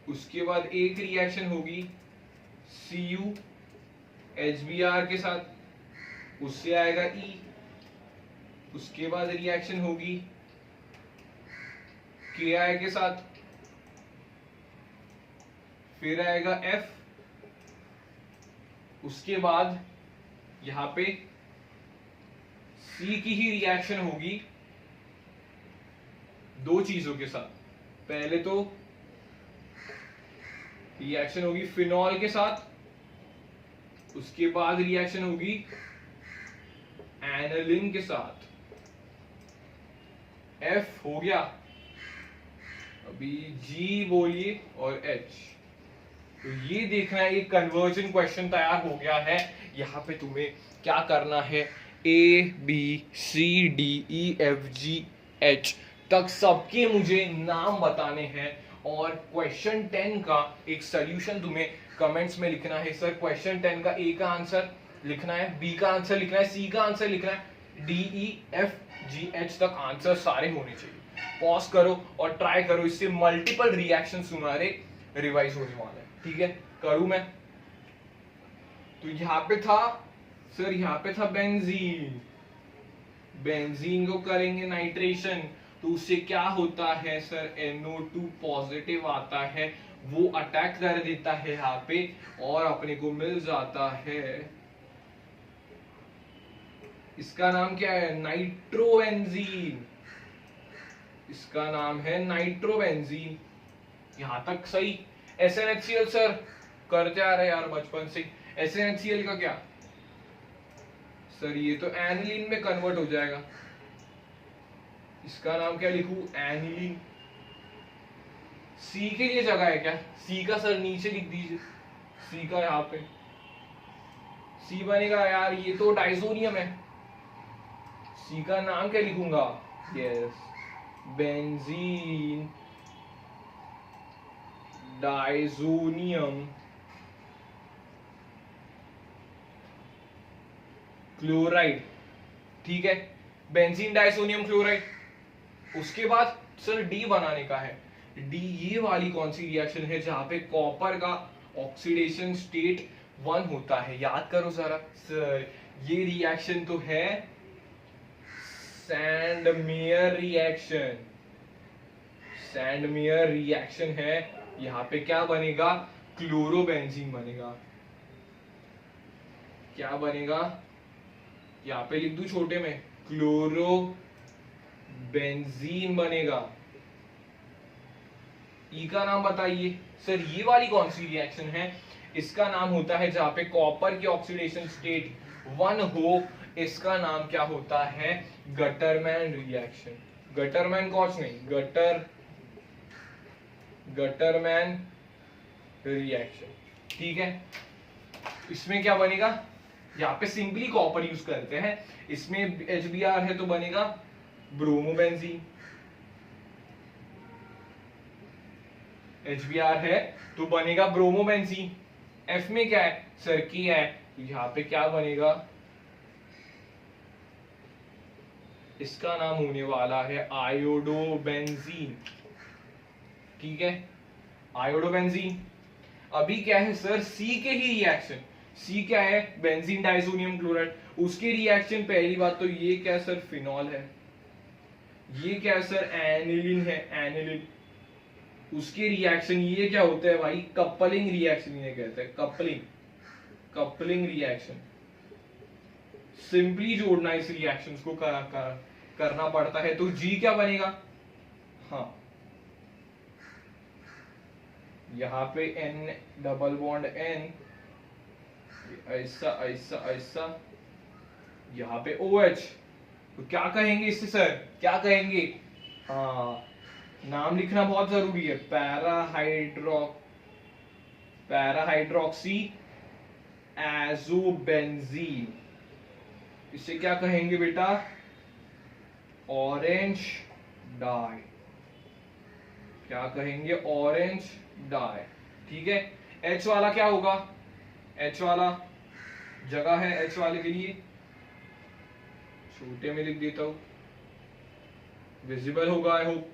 उसके बाद एक रिएक्शन होगी Cu HBr के साथ, उससे आएगा E, उसके बाद रिएक्शन होगी Ki के साथ, फिर आएगा F, उसके बाद यहां पे C की ही रिएक्शन होगी दो चीजों के साथ। पहले तो रिएक्शन होगी फिनॉल के साथ, उसके बाद रिएक्शन होगी एनालिन के साथ। F हो गया, अभी G बोलिए और H। तो ये देखना है, एक कन्वर्जन क्वेश्चन तैयार हो गया है। यहां पे तुम्हें क्या करना है, ABCDEFGH तक सबके मुझे नाम बताने हैं और क्वेश्चन 10 का एक सॉल्यूशन तुम्हें कमेंट्स में लिखना है। सर क्वेश्चन 10 का ए का आंसर लिखना है, बी का आंसर लिखना है, सी का आंसर लिखना है, DEFGH तक आंसर सारे होने चाहिए। पॉज करो और ट्राई करो, इससे मल्टीपल रिएक्शन तुम्हारे रिवाइज होने वाले हैं। ठीक है, करूं मैं? तो यहां पे था सर, यहां पे था बेंजीन। बेंजीन को करेंगे नाइट्रेशन, तो उससे क्या होता है सर, NO2 पॉजिटिव आता है, वो अटैक कर देता है यहाँ पे और अपने को मिल जाता है, इसका नाम क्या है, नाइट्रोबेंजीन। इसका नाम है नाइट्रोबेंजीन। यहां तक सही। SnHCl सर करते आ रहे यार बचपन से। SnHCl का क्या सर, ये तो एनिलीन में कन्वर्ट हो जाएगा। इसका नाम क्या लिखूं, एनिलीन। सी के लिए जगह है क्या, सी का सर नीचे लिख दीजिए, सी का यहाँ पे सी बनेगा यार, ये तो डाइजोनियम है। सी का नाम क्या लिखूंगा, यस बेंजीन डाइजोनियम क्लोराइड। ठीक है, बेंजीन डाइसोनियम क्लोराइड। उसके बाद सर डी बनाने का है। डी ये वाली कौन सी रिएक्शन है जहां पे कॉपर का ऑक्सीडेशन स्टेट 1 होता है, याद करो जरा सर। ये रिएक्शन तो है सैंडमेयर रिएक्शन। सैंडमेयर रिएक्शन है, यहां पे क्या बनेगा, क्लोरोबेंजीन बनेगा। क्या बनेगा, यहां पे लिख दूं छोटे में, क्लोरोबेंजीन बनेगा। ई का नाम बताइए सर, ये वाली कौन सी रिएक्शन है, इसका नाम होता है जहां पे कॉपर की ऑक्सीडेशन स्टेट 1 हो, इसका नाम क्या होता है, गटरमैन रिएक्शन। गटरमैन कौच नहीं, गटरमैन रिएक्शन। ठीक है, इसमें क्या बनेगा, यहाँ पे सिंपली कॉपर यूज करते हैं, इसमें HBr है तो बनेगा ब्रोमोबेंजीन। HBr है तो बनेगा ब्रोमोबेंजीन। F में क्या है सर, की है, तो यहाँ पे क्या बनेगा, इसका नाम होने वाला है आयोडोबेंजीन। ठीक है, आयोडोबेंजीन। अभी क्या है सर, सी के ही रिएक्शन, सी क्या है, बेंजीन डाइसोनियम क्लोराइड, उसके रिएक्शन पहली बात तो ये क्या सर, फिनॉल है। ये क्या सर, एनिलीन है, एनिलीन। उसके रिएक्शन ये क्या होता है भाई, कपलिंग रिएक्शन ये कहते हैं, कपलिंग रिएक्शन। सिंपली जोड़ना इस रिएक्शंस को करना पड़ता है। तो जी क्या बनेगा, हाँ यहां पे N डबल बॉन्ड N, ऐसा ऐसा ऐसा, यहां पे OH। तो क्या कहेंगे इससे सर, क्या कहेंगे, हाँ नाम लिखना बहुत जरूरी है, पैराहाइड्रोक्सी एजोबेंजीन। इसे क्या कहेंगे बेटा, ऑरेंज डाई। क्या कहेंगे, ऑरेंज डाई। ठीक है, H वाला क्या होगा, H वाला जगह है, H वाले के लिए छोटे में लिख देता हूं, विजिबल होगा आई होप।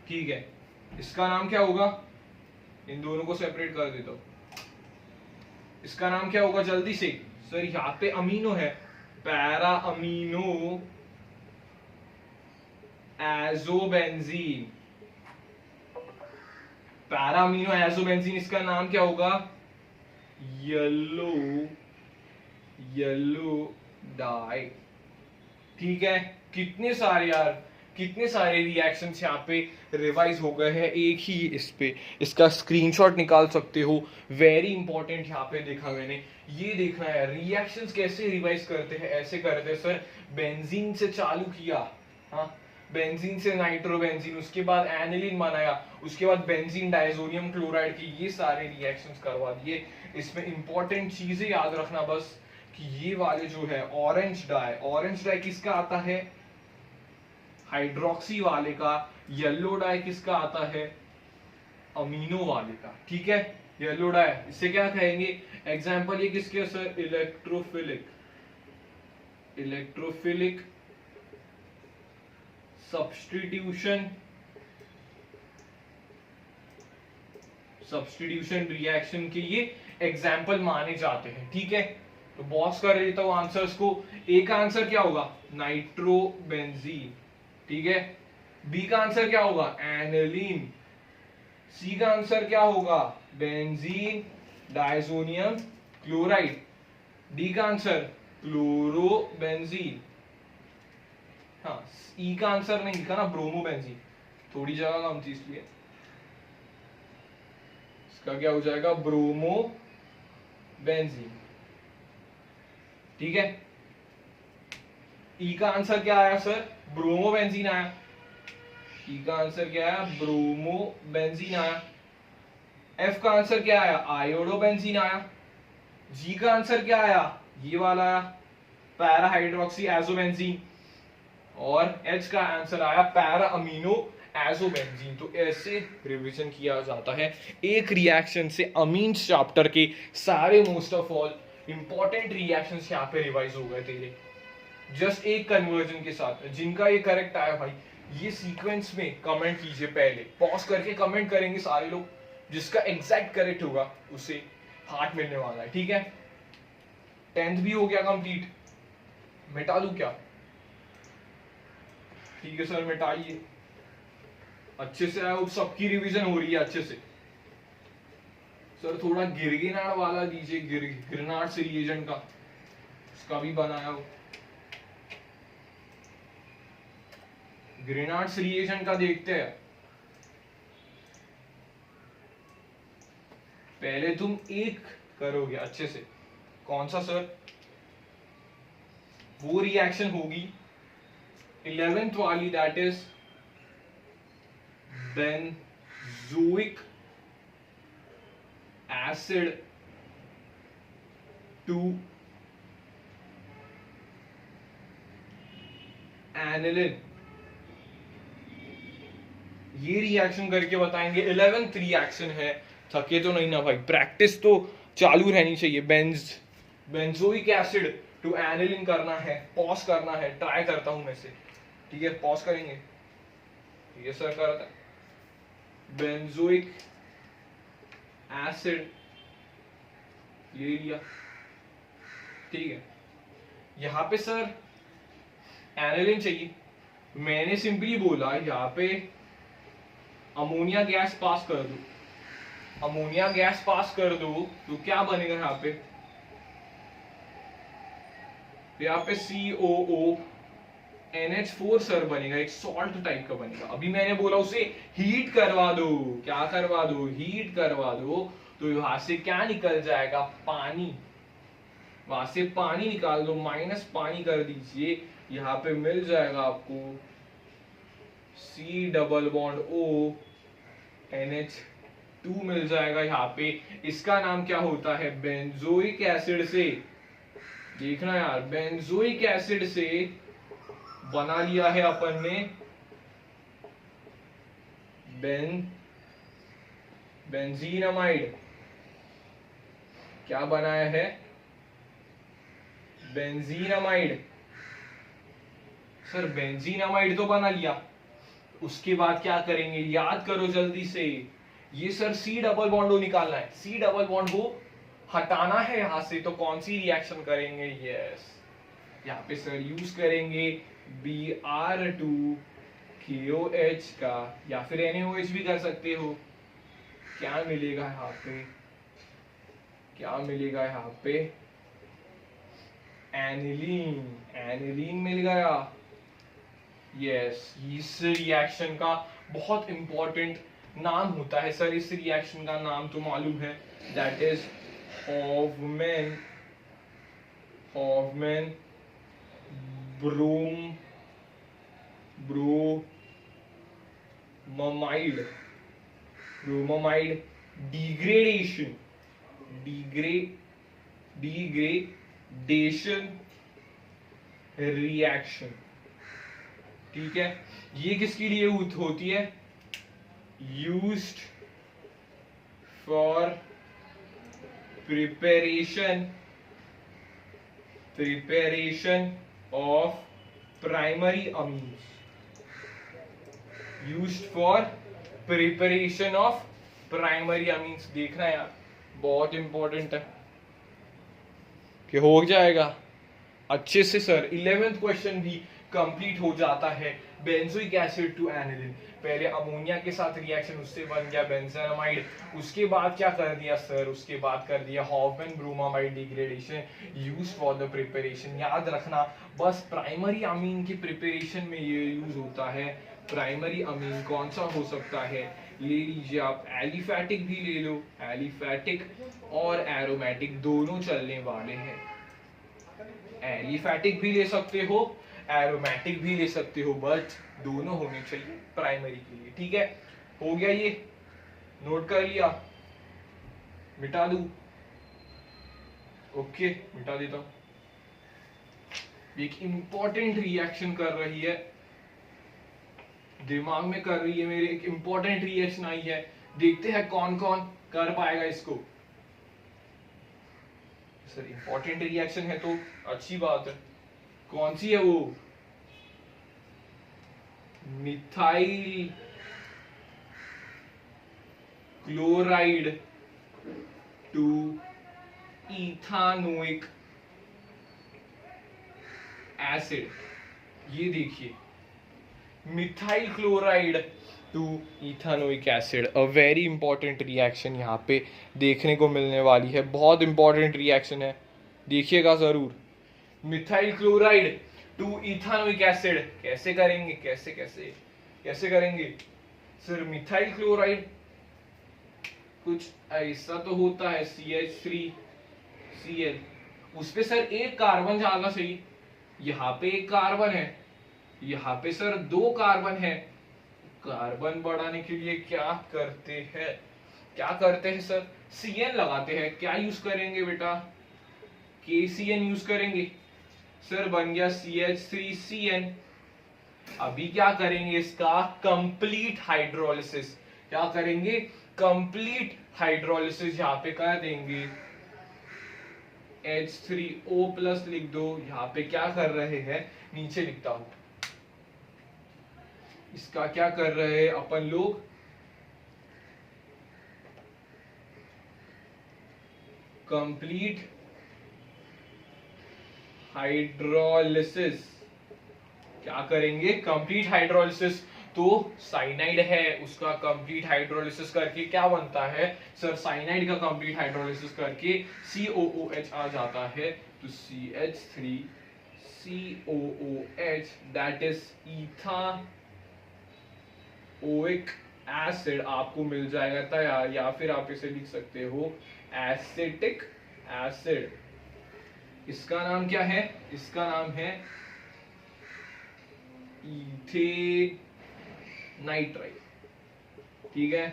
ठीक है, इसका नाम क्या होगा, इन दोनों को सेपरेट कर देता हूं, इसका नाम क्या होगा जल्दी से सर, यहाँ पे अमीनो है, para amino azobenzene, para amino azobenzene, इसका नाम क्या होगा, येलो डाई। ठीक है, कितने सारे यार, कितने सारे रिएक्शंस यहाँ पे रिवाइज हो गए हैं एक ही इस पे, इसका स्क्रीनशॉट निकाल सकते हो, वेरी इंपॉर्टेंट यहाँ पे देखा मैंने, ये देखना है रिएक्शंस कैसे रिवाइज करते हैं, ऐसे करते हैं सर, बेंजीन से चालू किया, हाँ बेंजीन से नाइट्रोबेंजीन, उसके बाद एनिलीन बनाया, उसके बाद बेंजीन डाइजोनियम क्लोराइड की, ये सारे रिएक्शंस करवा दिए। इसमें इंपॉर्टेंट चीजें याद रखना बस कि ये वाले जो है ऑरेंज डाई किसका आता है, हाइड्रोक्सी वाले का, येलो डाई किसका आता है, अमीनो वाले का। ठीक है, येलो डाई इसे क्या कहेंगे, एग्जांपल ये किसके सर, इलेक्ट्रोफिलिक सब्स्टिट्यूशन रिएक्शन के ये एग्जाम्पल माने जाते हैं। ठीक है, तो बॉक्स कर देता हूं आंसर्स को, ए का आंसर क्या होगा, नाइट्रोबेंजीन। ठीक है, बी का आंसर क्या होगा, एनिलीन, सी का आंसर क्या होगा, बेंजीन डाइजोनियम क्लोराइड, डी का आंसर क्लोरोबेंजीन, हाँ ई का आंसर नहीं लिखा ना, ब्रोमोबेंजीन, थोड़ी जगह कम थी इसलिए, इसका क्या हो जाएगा, ब्रोमोबेंजीन। ठीक है, ई का आंसर क्या आया सर, ब्रोमोबेंजीन आया, ई का आंसर क्या आया, ब्रोमोबेंजीन आया। एफ का आंसर क्या आया, आयोडोबेंजीन आया। जी का आंसर क्या आया, ये वाला आया, पैरा हाइड्रोक्सी एजोबेंजीन। और एच का आंसर आया पैरा अमीनो एजोबेंजीन। तो ऐसे रिवीजन किया जाता है एक रिएक्शन से। अमीन्स चैप्टर के सारे most of all important reactions यहाँ पे रिवाइज हो गए तेरे, जस्ट एक कन्वर्जन के साथ। जिनका ये करेक्ट आया भाई, ये सीक्वेंस में कमेंट कीजिए, पहले पॉज करके कमेंट करेंगे सारे लोग, जिसका एग्जैक्ट करेक्ट होगा उसे हार्ट मिलने वाला है। ठीक है, 10th भी हो गया कंप्लीट, मिटा दूं क्या, ठीक है सर मिटाइए, अच्छे से आया, सबकी रिवीजन हो रही है अच्छे से। सर थोड़ा गिरगिनार वाला दीजिए, गिरनार से रिएजेंट का, उसका भी बनाया हो, ग्रेनार्ड्स रिएजेंट का देखते हैं। पहले तुम एक करोगे अच्छे से, कौन सा सर, वो रिएक्शन होगी 11th वाली, that is benzoic acid to aniline. ये रिएक्शन करके बताएंगे, 11th रिएक्शन है। थके तो नहीं ना भाई, प्रैक्टिस तो चालू रहनी चाहिए। बेंजोइक एसिड टू एनिलिन करना है, पॉज करना है, ट्राई करता हूं मैं से, ठीक है पॉज करेंगे, ये सर करता है, बेंजोइक एसिड ले लिया, ठीक है। यहां पे सर एनिलिन चाहिए, मैंने सिंपली बोला यहाँ पे अमोनिया गैस पास कर दो, अमोनिया गैस पास कर दो तो क्या बनेगा यहाँ पे COO NH4 सर बनेगा, एक सॉल्ट टाइप का बनेगा। अभी मैंने बोला उसे हीट करवा दो, क्या करवा दो, हीट करवा दो, तो वहां से क्या निकल जाएगा, पानी, वहां से पानी निकाल दो, माइनस पानी कर दीजिए, यहाँ पे मिल जाएगा आपको C double bond O NH2 मिल जाएगा यहाँ पे। इसका नाम क्या होता है, बेंजोइक एसिड से, देखना यार, बेंजोइक एसिड से बना लिया है अपन ने बेंजीनामाइड, क्या बनाया है, बेंजीनामाइड। सर बेंजीनामाइड तो बना लिया, उसके बाद क्या करेंगे, याद करो जल्दी से, ये sir C double bond O निकालना है, सी डबल बॉन्ड ओ हटाना है यहां से, तो कौन सी रिएक्शन करेंगे, यस यहाँ पे सर यूज करेंगे Br2KOH का, या फिर NaOH भी कर सकते हो। क्या मिलेगा यहाँ पे, क्या मिलेगा यहाँ पे, एनिलीन, एनिलीन मिल गया। यस, इस रिएक्शन का बहुत इंपॉर्टेंट नाम होता है सर, इस रिएक्शन का नाम तो मालूम है, that is Hofmann, Hofmann bromide, bromide degradation, degradation reaction. ठीक है, ये किसके लिए होती है, used for preparation of primary amines, used for preparation of primary amines. देखना यार, बहुत इंपॉर्टेंट है कि हो जाएगा अच्छे से सर। 11th क्वेश्चन भी कंप्लीट हो जाता है, बेंजोइक एसिड टू एनिलीन, पहले अमोनिया के साथ रिएक्शन, उससे बन गया बेंजामाइड, उसके बाद क्या कर दिया सर, उसके बाद कर दिया Hofmann bromamide degradation use for the preparation. याद रखना बस, प्राइमरी अमीन की प्रिपरेशन में ये यूज होता है। प्राइमरी अमीन कौन सा हो सकता है, ले लीजिए आप, एलिफैटिक भी ले लो, एलिफैटिक और एरोमेटिक दोनों चलने वाले हैं। एलिफैटिक भी ले सकते हो, एरोमेटिक भी ले सकते हो, बट दोनों होने चाहिए प्राइमरी के लिए। ठीक है, हो गया, ये नोट कर लिया, मिटा दूं, ओके मिटा देता हूं। एक इंपॉर्टेंट रिएक्शन कर रही है, दिमाग में कर रही है मेरे, एक इंपॉर्टेंट रिएक्शन आई है, देखते हैं कौन कौन कर पाएगा इसको। सर इंपॉर्टेंट रिएक्शन है तो अच्छी बात है, कौन सी है वो, methyl chloride to ethanoic acid. ये देखिए, methyl chloride to ethanoic acid, a very important reaction यहाँ पे देखने को मिलने वाली है, बहुत इंपॉर्टेंट रिएक्शन है, देखिएगा जरूर। Methyl chloride to ethanoic acid कैसे करेंगे, कैसे कैसे कैसे करेंगे सर, मिथाइल क्लोराइड कुछ ऐसा तो होता है CH3Cl, उस पे सर एक कार्बन जाना चाहिए, यहाँ पे एक कार्बन है, यहाँ पे सर दो कार्बन है। कार्बन बढ़ाने के लिए क्या करते हैं, क्या करते हैं सर, Cn लगाते हैं। क्या यूज करेंगे बेटा, KCN यूज करेंगे सर, बन गया CH3Cn। अभी क्या करेंगे, इसका कंप्लीट हाइड्रोलिसिस, क्या करेंगे, कंप्लीट हाइड्रोलिसिस, यहाँ पे कर देंगे H3O+ लिख दो, यहाँ पे क्या कर रहे हैं, नीचे लिखता हूं, इसका क्या कर रहे हैं अपन लोग, कंप्लीट हाइड्रोलिसिस। क्या करेंगे, कंप्लीट हाइड्रोलिसिस, तो साइनाइड है उसका कंप्लीट हाइड्रोलिसिस करके क्या बनता है सर, साइनाइड का कंप्लीट हाइड्रोलिसिस करके COOH आ जाता है, तो CH3COOH, that is ethanoic acid, आपको मिल जाएगा तैयार, या फिर आप इसे लिख सकते हो एसिटिक एसिड। इसका नाम क्या है, इसका नाम है इथेनाइट्राइड। ठीक है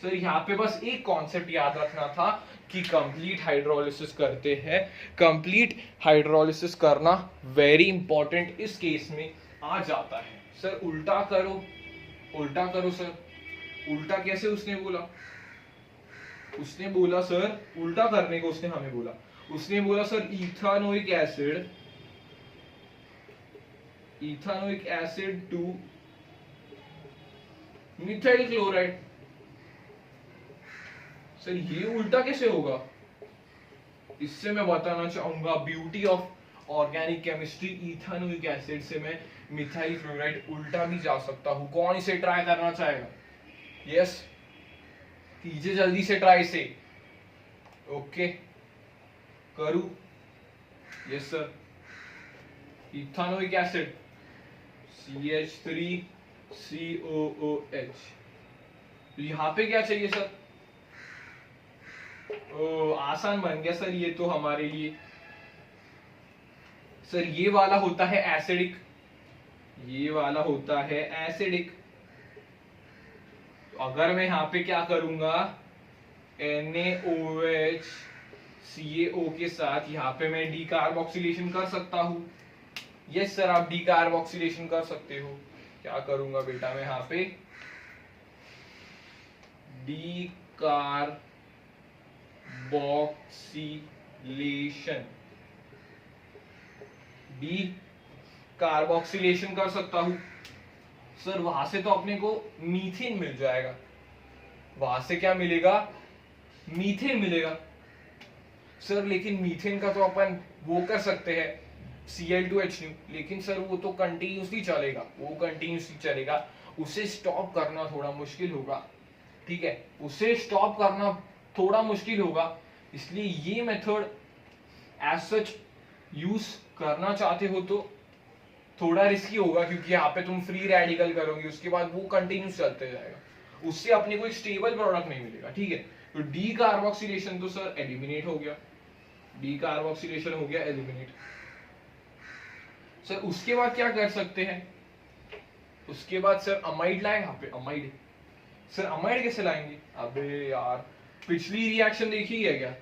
सर, यहाँ पे बस एक कॉन्सेप्ट याद रखना था कि कंप्लीट हाइड्रोलिसिस करते हैं, कंप्लीट हाइड्रोलिसिस करना वेरी इंपॉर्टेंट इस केस में आ जाता है। सर उल्टा करो, उल्टा करो सर, उल्टा कैसे, उसने बोला, उसने बोला सर उल्टा करने को, उसने हमें बोला, उसने बोला sir ethanoic acid, ethanoic acid two methyl chloride. Sir ये उल्टा कैसे होगा? इससे मैं बताना चाहूंगा beauty of organic chemistry, ethanoic acid से मैं मिथाइल क्लोराइड उल्टा भी जा सकता हूं। कौन इसे ट्राई करना चाहेगा? यस, कीजिए जल्दी से ट्राई से। ओके करूं? Yes sir. Ethanoic acid CH3COOH, यहां पे क्या चाहिए सर? ओ आसान बन गया सर ये तो हमारे लिए। सर ये वाला होता है एसिडिक, ये वाला होता है एसिडिक। तो अगर मैं यहाँ पे क्या करूंगा, NaOH CaO के साथ यहाँ पे मैं डी कार्बोक्सिलेशन कर सकता हूं। यस सर, आप डी कार्बोक्सिलेशन कर सकते हो। क्या करूंगा बेटा मैं यहाँ पे डी कार्बोक्सिलेशन, डी कार्बोक्सिलेशन कर सकता हूं। सर वहां से तो अपने को मीथेन मिल जाएगा। वहां से क्या मिलेगा? मीथेन मिलेगा। सर लेकिन मीथेन का तो अपन वो कर सकते हैं Cl2H, लेकिन सर वो तो कंटिन्यूसली चलेगा, वो कंटिन्यूसली चलेगा। उसे स्टॉप करना थोड़ा मुश्किल होगा। ठीक है, उसे स्टॉप करना थोड़ा मुश्किल होगा। इसलिए ये मेथड एज सच यूज करना चाहते हो तो थोड़ा रिस्की होगा, क्योंकि यहाँ पे तुम फ्री रेडिकल करोगे, उसके बाद वो कंटिन्यूस चलते जाएगा, उससे अपने को एक स्टेबल प्रोडक्ट नहीं मिलेगा। ठीक है, तो डी कार्बोक्सिलेशन तो सर एलिमिनेट हो गया, डी कार्बोक्सिलेशन हो गया एलिमिनेट। सर उसके बाद क्या कर सकते हैं? उसके बाद सर अमाइड लाए यहाँ पे, अमाइड। सर अमाइड कैसे लाएंगे? अबे यार, पिछली रिएक्शन देखी है क्या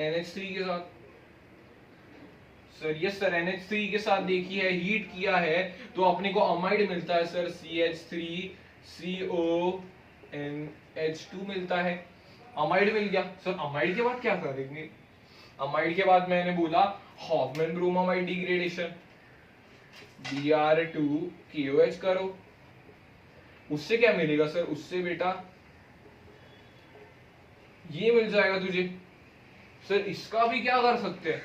NH3 के साथ? सर यस सर, NH3 के साथ देखी है, हीट किया है तो अपने को अमाइड मिलता है सर, CH3CONH2 मिलता है। अमाइड मिल गया। सर अमाइड के बाद क्या करेंगे? अमाइड के बाद मैंने बोला हॉफमैन ब्रोमामाइड डिग्रेडेशन, Br2KOH करो। उससे क्या मिलेगा सर? उससे बेटा ये मिल जाएगा तुझे। सर इसका भी क्या कर सकते हैं?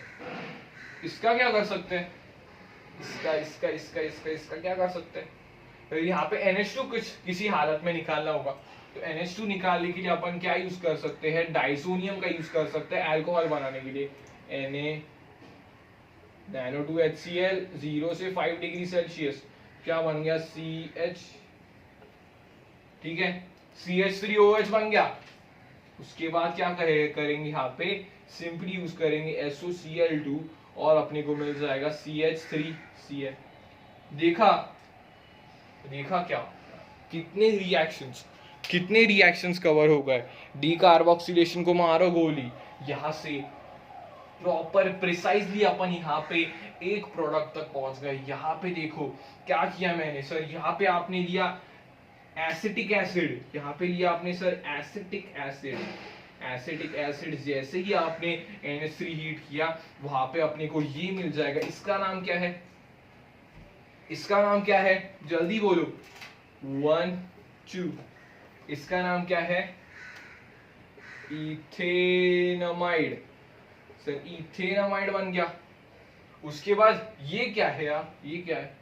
इसका क्या कर सकते हैं? इसका क्या कर सकते हैं? तो यहाँ पे NH2 कुछ किसी हालत में निकालना होगा, तो NH2 निकालने के लिए अपन क्या यूज कर सकते हैं? डाइसोनियम का यूज कर सकते हैं अल्कोहल बनाने के लिए। Na-NO2HCl 0 से 5 डिग्री सेल्सियस क्या बन गया? CH। ठीक है, CH3OH बन गया। उसके बाद क्या करेंगे यहाँ पे? सिंपली यूज करेंगे SOCl2 और अपने को मिल जाएगा CH3Cl। देखा क्या कितने रिएक्शंस कवर हो गए? डी कार्बोक्सिलेशन को मारो गोली, यहां से प्रॉपर प्रिसाइजली अपन यहाँ पे एक प्रोडक्ट तक पहुंच गए। यहाँ पे देखो क्या किया मैंने सर, यहाँ पे आपने लिया एसिटिक एसिड, यहाँ पे लिया आपने सर एसिटिक एसिड। जैसे ही आपने NH3 हीट किया, वहां पे अपने को ये मिल जाएगा। इसका नाम क्या है? इसका नाम क्या है? जल्दी बोलो, 1 2। इसका नाम क्या है? इथेनामाइड। सर इथेनामाइड बन गया। उसके बाद ये क्या है यार? ये क्या है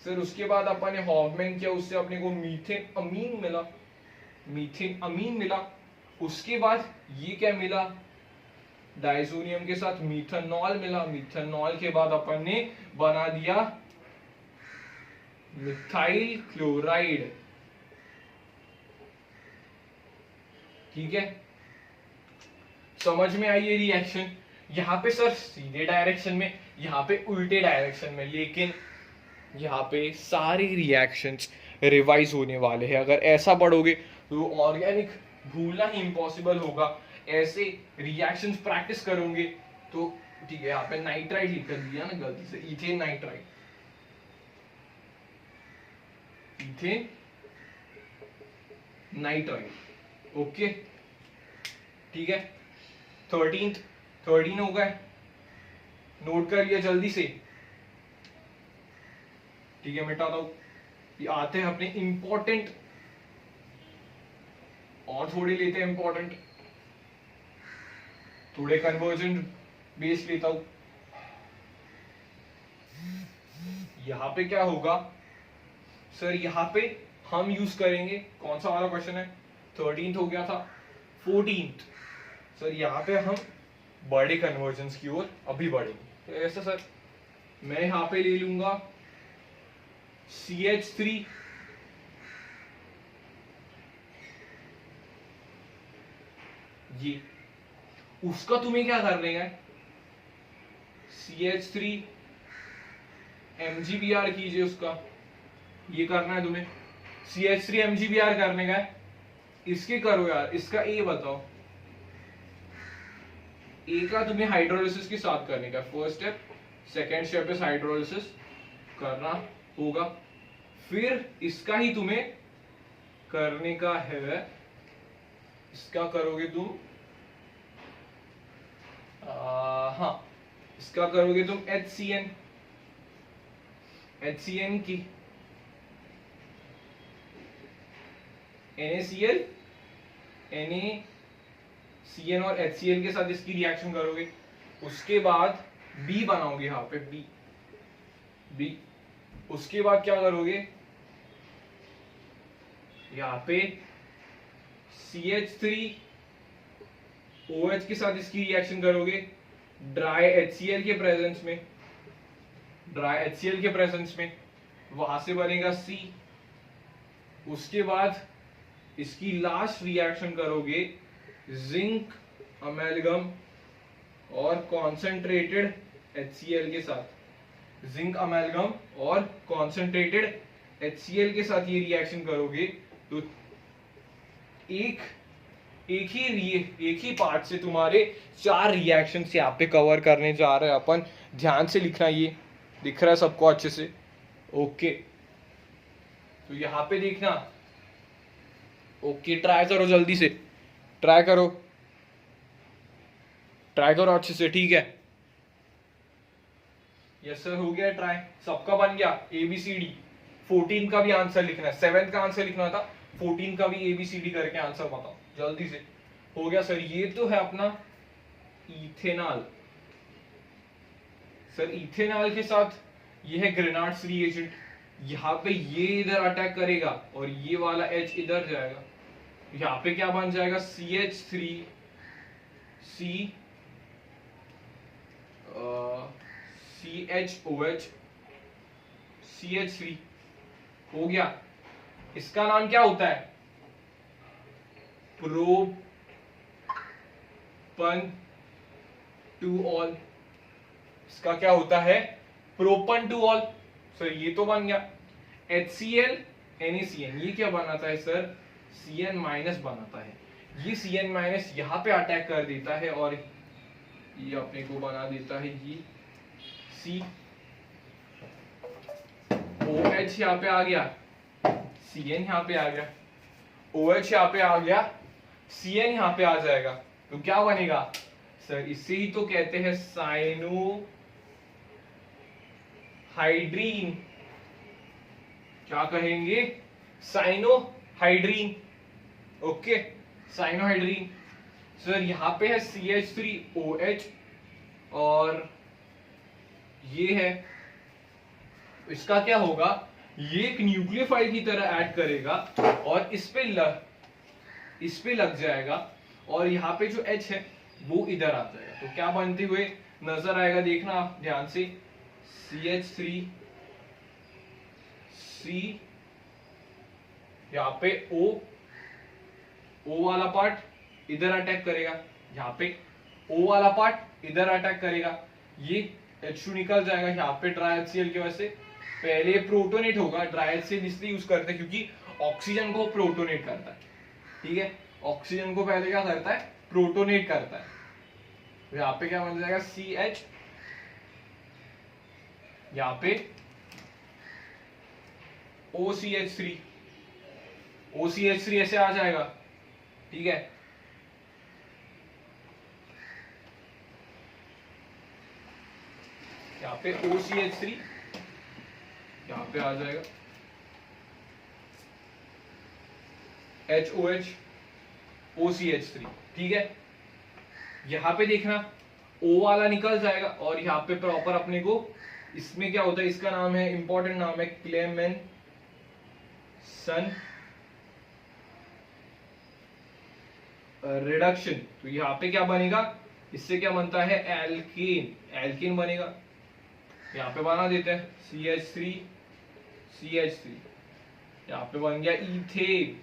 सर? उसके बाद अपन ने हॉफमैन किया, उससे अपने को मीथेन अमीन मिला। उसके बाद ये क्या मिला? डाइसोनियम के साथ मिथेनॉल मिला। मिथेनॉल के बाद अपन ने बना दिया मिथाइल क्लोराइड। ठीक है, समझ में आई ये रिएक्शन? यहाँ पे सर सीधे डायरेक्शन में, यहाँ पे उल्टे डायरेक्शन में, लेकिन यहाँ पे सारे रिएक्शंस रिवाइज होने वाले हैं। अगर ऐसा पढ़ोगे तो ऑर्गेनिक भूलना ही इम्पॉसिबल होगा। ऐसे रिएक्शंस प्रैक्टिस करोगे तो ठीक है। यहाँ पे नाइट्राइड लिख कर दिया ना गलती से, इथेन नाइट्राइड, ओके ठीक है। 13 हो गए, नोट कर लिया जल्दी से। ठीक है, मिटाता हूं। ये आते हैं अपने इंपॉर्टेंट और थोड़े लेते हैं इंपॉर्टेंट, थोड़े कन्वर्जन बेस लेता हूं। यहां पे क्या होगा सर, यहां पे हम यूज करेंगे, कौन सा वाला क्वेश्चन है, 13th हो गया था, 14th। सर यहां पे हम बड़े कन्वर्जन की ओर अभी बढ़ेंगे। तो ऐसा सर मैं यहां पे ले लूंगा CH3 ये, उसका तुम्हें क्या कर लेगा, CH3 MgBr कीजिए उसका, ये करना है तुम्हें, CH3 MgBr करने का है। इसके करो यार, इसका ए बताओ, ए का तुम्हें हाइड्रोलिसिस के साथ करने का, first step, second step is hydrolysis करना होगा, फिर इसका ही तुम्हें करने का है, इसका करोगे तुम हाँ, इसका करोगे तुम HCN की NaCl NaCN और HCl के साथ इसकी रिएक्शन करोगे, उसके बाद B बनाओगे यहाँ पे, B, उसके बाद क्या करोगे, यहाँ पे CH3OH के साथ इसकी रिएक्शन करोगे ड्राई HCl के प्रेजेंस में, वहां से बनेगा C, उसके बाद इसकी लास्ट रिएक्शन करोगे जिंक अमेलगम और कॉन्सेंट्रेटेड HCl के साथ, जिंक अमेलगम और कॉन्सेंट्रेटेड HCl के साथ ये रिएक्शन करोगे, तो एक ही पार्ट से तुम्हारे 4 रिएक्शन से यहाँ पे कवर करने जा रहे हैं अपन। ध्यान से लिखना, ये दिख रहा है सबको अच्छे से, ओके। तो यहाँ पे देखना, ओके, ट्राई करो जल्दी से, ट्राई करो अच्छे से, ठीक है। यस सर हो गया ट्राई, सबका बन गया ABCD। 14 का भी आंसर लिखना है, 7 का आंसर लिखना था, 14 का भी ABCD करके आंसर बताओ जल्दी से। हो गया सर, ये तो है अपना इथेनॉल। सर इथेनॉल के साथ ये है ग्रेनार्ड्स रिएजेंट, यहाँ पे ये इधर अटैक करेगा और ये वाला H इधर जाएगा, यहाँ पे क्या बन जाएगा CH3 CHOH CH3 हो गया। इसका नाम क्या होता है, प्रोपन-2-ऑल। इसका क्या होता है, प्रोपन-2-ऑल। सर ये तो बन गया। HCl NaCN, ये क्या बनाता है सर, Cn माइनस बनाता है। ये Cn माइनस यहाँ पे अटैक कर देता है और ये अपने को बना देता है ये C, OH यहाँ पे आ गया, Cn यहाँ पे आ गया, OH यहाँ पे आ गया, Cn यहाँ पे आ जाएगा, तो क्या बनेगा सर, इसे ही तो कहते हैं साइनोहाइड्रीन। क्या कहेंगे, साइनोहाइड्रीन, ओके, साइनोहाइड्रीन। सर यहाँ पे है CH3OH और ये है, इसका क्या होगा, ये एक न्यूक्लियोफाइल की तरह ऐड करेगा और इस पे लग जाएगा और यहाँ पे जो H है वो इधर आ जाएगा, तो क्या बनते हुए नजर आएगा, देखना आप ध्यान से, CH3 C, यहाँ पे O वाला पार्ट इधर अटैक करेगा, यहाँ पे O वाला पार्ट इधर अटैक करेगा, ये H2 निकल जाएगा, यहाँ पे ड्राई HCl की वजह से पहले प्रोटोनेट होगा। ड्राई HCl इसलिए यूज करते हैं क्योंकि ऑक्सीजन को प्रोटोनेट करता है, ठीक है, ऑक्सीजन को पहले क्या करता है, प्रोटोनेट करता है। तो यहाँ पे क्या बन जाएगा CH, यहाँ पे OCH3 ऐसे आ जाएगा, ठीक है। यहाँ पे OCH3 यहाँ पे आ जाएगा, HOH OCH3, ठीक है। यहाँ पे देखना O वाला निकल जाएगा और यहाँ पे प्रॉपर अपने को इसमें क्या होता है, इसका नाम है, इंपॉर्टेंट नाम है क्लेमेंसन रिडक्शन। तो यहाँ पे क्या बनेगा, इससे क्या बनता है, एल्केन, एल्केन बनेगा। यहाँ पे बना देते हैं CH3 CH3, यहाँ पे बन गया इथेन,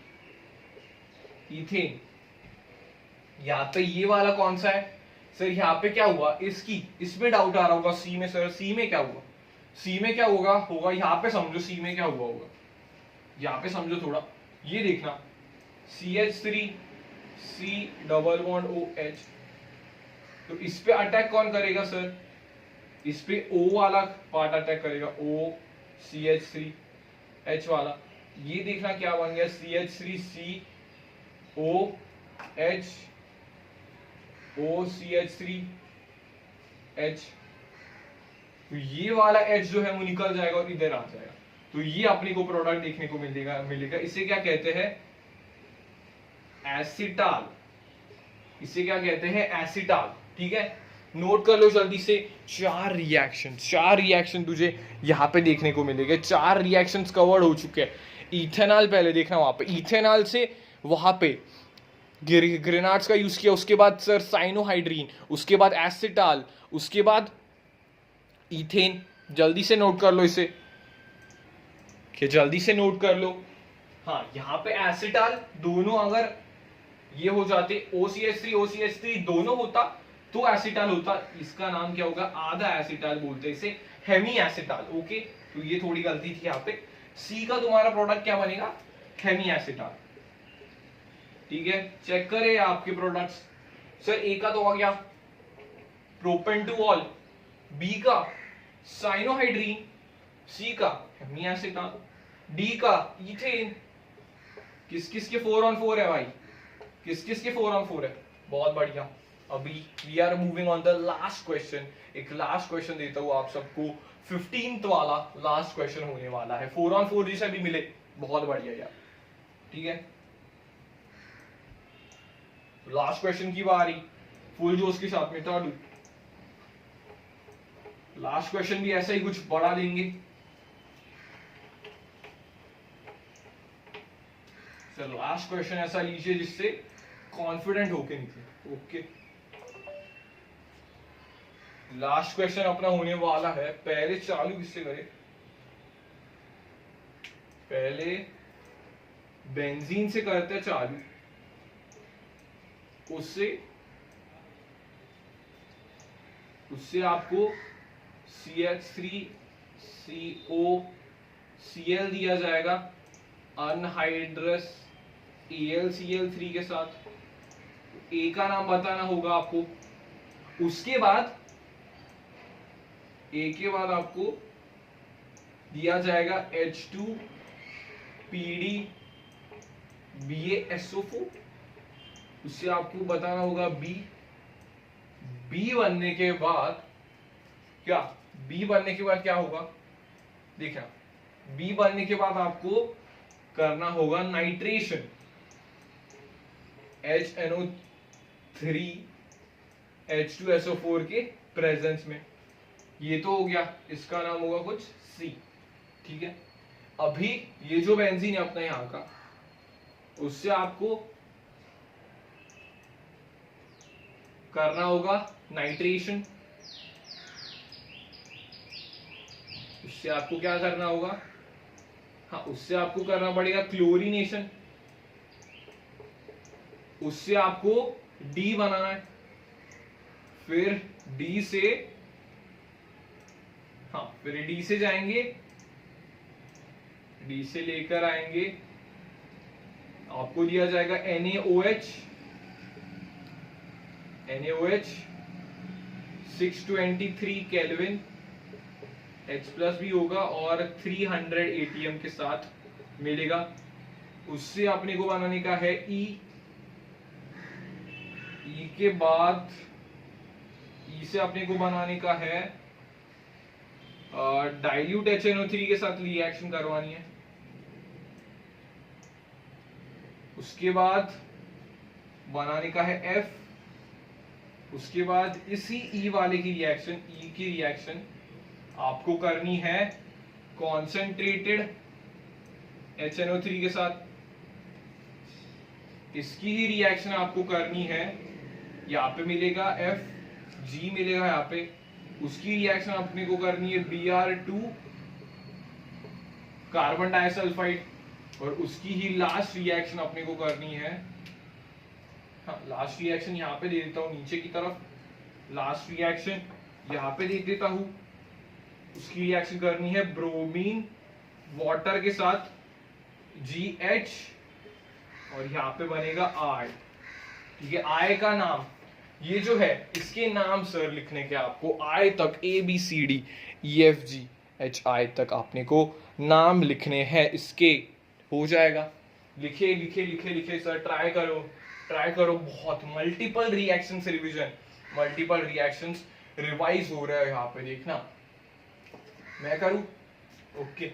इथेन। यहाँ पे ये वाला कौन सा है सर, यहाँ पे क्या हुआ, इसमें डाउट आ रहा होगा, सी में सर, सी में क्या हुआ, सी में क्या होगा यहाँ पे समझो, सी में क्या हुआ होगा, यहाँ पे समझो थोड़ा, ये देखना CH3 C double bond OH, तो इस पे अटैक कौन करेगा सर, इस पे O वाला पार्ट अटैक करेगा, O CH3 H वाला। ये देखना क्या बन गया, CH3 C OH OCH3 H, तो ये वाला H जो है वो निकल जाएगा और इधर आ जाएगा। तो ये अपने को प्रोडक्ट देखने को मिलेगा। इसे क्या कहते हैं, एसिटाल, इसे क्या कहते हैं, एसिटाल, ठीक है। नोट कर लो जल्दी से, चार रिएक्शन तुझे यहाँ पे देखने को मिलेंगे। 4 रिएक्शंस कवर्ड हो चुके हैं। इथेनॉल पहले देखना, वहां पे इथेनॉल से वहां पे ग्रेनार्ड्स का यूज किया, उसके बाद सर साइनोहाइड्रीन, उसके बाद एसिटाल, उसके बाद इथेन। जल्दी से नोट कर लो इसे, कि जल्दी से नोट कर लो। हाँ, यहाँ पे एसिटाल दोनों अगर ये हो जाते, OCH3 दोनों होता तो एसिटाल होता। इसका नाम क्या होगा, आधा एसिटाल बोलते हैं इसे, हेमी एसिटाल। ओके, तो ये थोड़ी गलती थी यहाँ पे। सी का तुम्हारा प्रोडक्ट क्या बनेगा, हेमी एसिटाल, ठीक है। चेक करें आपके प्रोडक्ट्स। सर ए का तो हो गया प्रोपेंटुऑल, बी का साइनोहाइड्रीन, सी का हेमी एसिटाल, डी का इथेन। किस किस के 4 on 4 है भाई, किस किस के 4 on 4 है, बहुत बढ़िया। अभी we are moving on the last question. एक लास्ट क्वेश्चन देता हूँ आप सबको, 15th वाला लास्ट क्वेश्चन होने वाला है। 4 on 4 जिसे भी मिले बहुत बढ़िया यार, ठीक है। लास्ट क्वेश्चन की बारी, फुल जोश के साथ में ताड़ू। लास्ट क्वेश्चन भी ऐसा ही कुछ बड़ा देंगे सर। लास्ट क्वेश्चन ऐसा लीजिए जिससे कॉन्फिडेंट होके निकले। ओके, लास्ट क्वेश्चन अपना होने वाला है। पहले चालू किससे करें, पहले बेंजीन से करते हैं चालू, उससे आपको CH3COCl दिया जाएगा अनहाइड्रस AlCl3 के साथ। ए का नाम बताना होगा आपको। उसके बाद ए के बाद आपको दिया जाएगा H2PdBaSO4। उससे आपको बताना होगा बी बनने के बाद क्या, बी बनने के बाद क्या होगा, देखना, बी बनने के बाद आपको करना होगा नाइट्रेशन, HNO3 H2SO4 के प्रेजेंस में। ये तो हो गया, इसका नाम होगा कुछ सी, ठीक है। अभी ये जो बेंजीन है अपना यहाँ का, उससे आपको करना होगा नाइट्रेशन। उससे आपको क्या करना होगा, हाँ, उससे आपको करना पड़ेगा क्लोरीनेशन। उससे आपको डी बनाना है, फिर डी से, हाँ, फिर डी से जाएंगे, डी से लेकर आएंगे, आपको दिया जाएगा NaOH 623 केल्विन, H प्लस भी होगा और 300 ATM के साथ मिलेगा। उससे अपने को बनाने का है E के बाद E से अपने को बनाने का है डाइल्यूट HNO3 के साथ रिएक्शन करवानी है। उसके बाद बनाने का है F। उसके बाद इसी E वाले की रिएक्शन, E की रिएक्शन आपको करनी है कॉन्सेंट्रेटेड HNO3 के साथ। इसकी ही रिएक्शन आपको करनी है, यहाँ पे मिलेगा F, G मिलेगा यहाँ पे। उसकी रिएक्शन अपने को करनी है Br2 कार्बन डाइसल्फाइड, और उसकी ही लास्ट रिएक्शन अपने को करनी है, हाँ लास्ट रिएक्शन यहाँ पे दे देता हूँ नीचे की तरफ, लास्ट रिएक्शन यहाँ पे दे देता हूँ। उसकी रिएक्शन करनी है ब्रोमीन वाटर के साथ GH, और यहाँ पे बनेगा I। ठीक है, I का नाम ये जो है, इसके नाम सर लिखने के आपको I तक ABCDEFGHI तक आपने को नाम लिखने हैं इसके। हो जाएगा, लिखे लिखे लिखे लिखे सर, ट्राई करो ट्राई करो, बहुत multiple reaction revision, multiple reactions revise हो रहा है यहाँ पे, देखना मैं करूँ। ओके,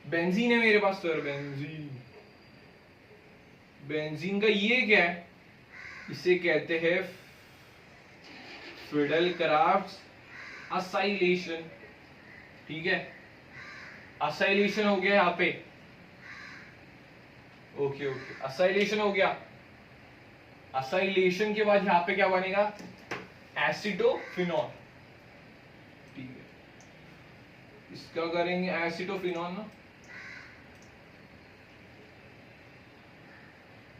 बेंजीन है मेरे पास सर, बेंजीन, बेंजीन का ये क्या है, इसे कहते हैं फिडेल-क्राफ्ट असाइलेशन। ठीक है, असाइलेशन हो गया यहाँ पे, ओके ओके, असाइलेशन हो गया। असाइलेशन के बाद यहाँ पे क्या बनेगा, एसिटोफिनॉल। ठीक है, इसका करेंगे एसिटोफिनॉल ना,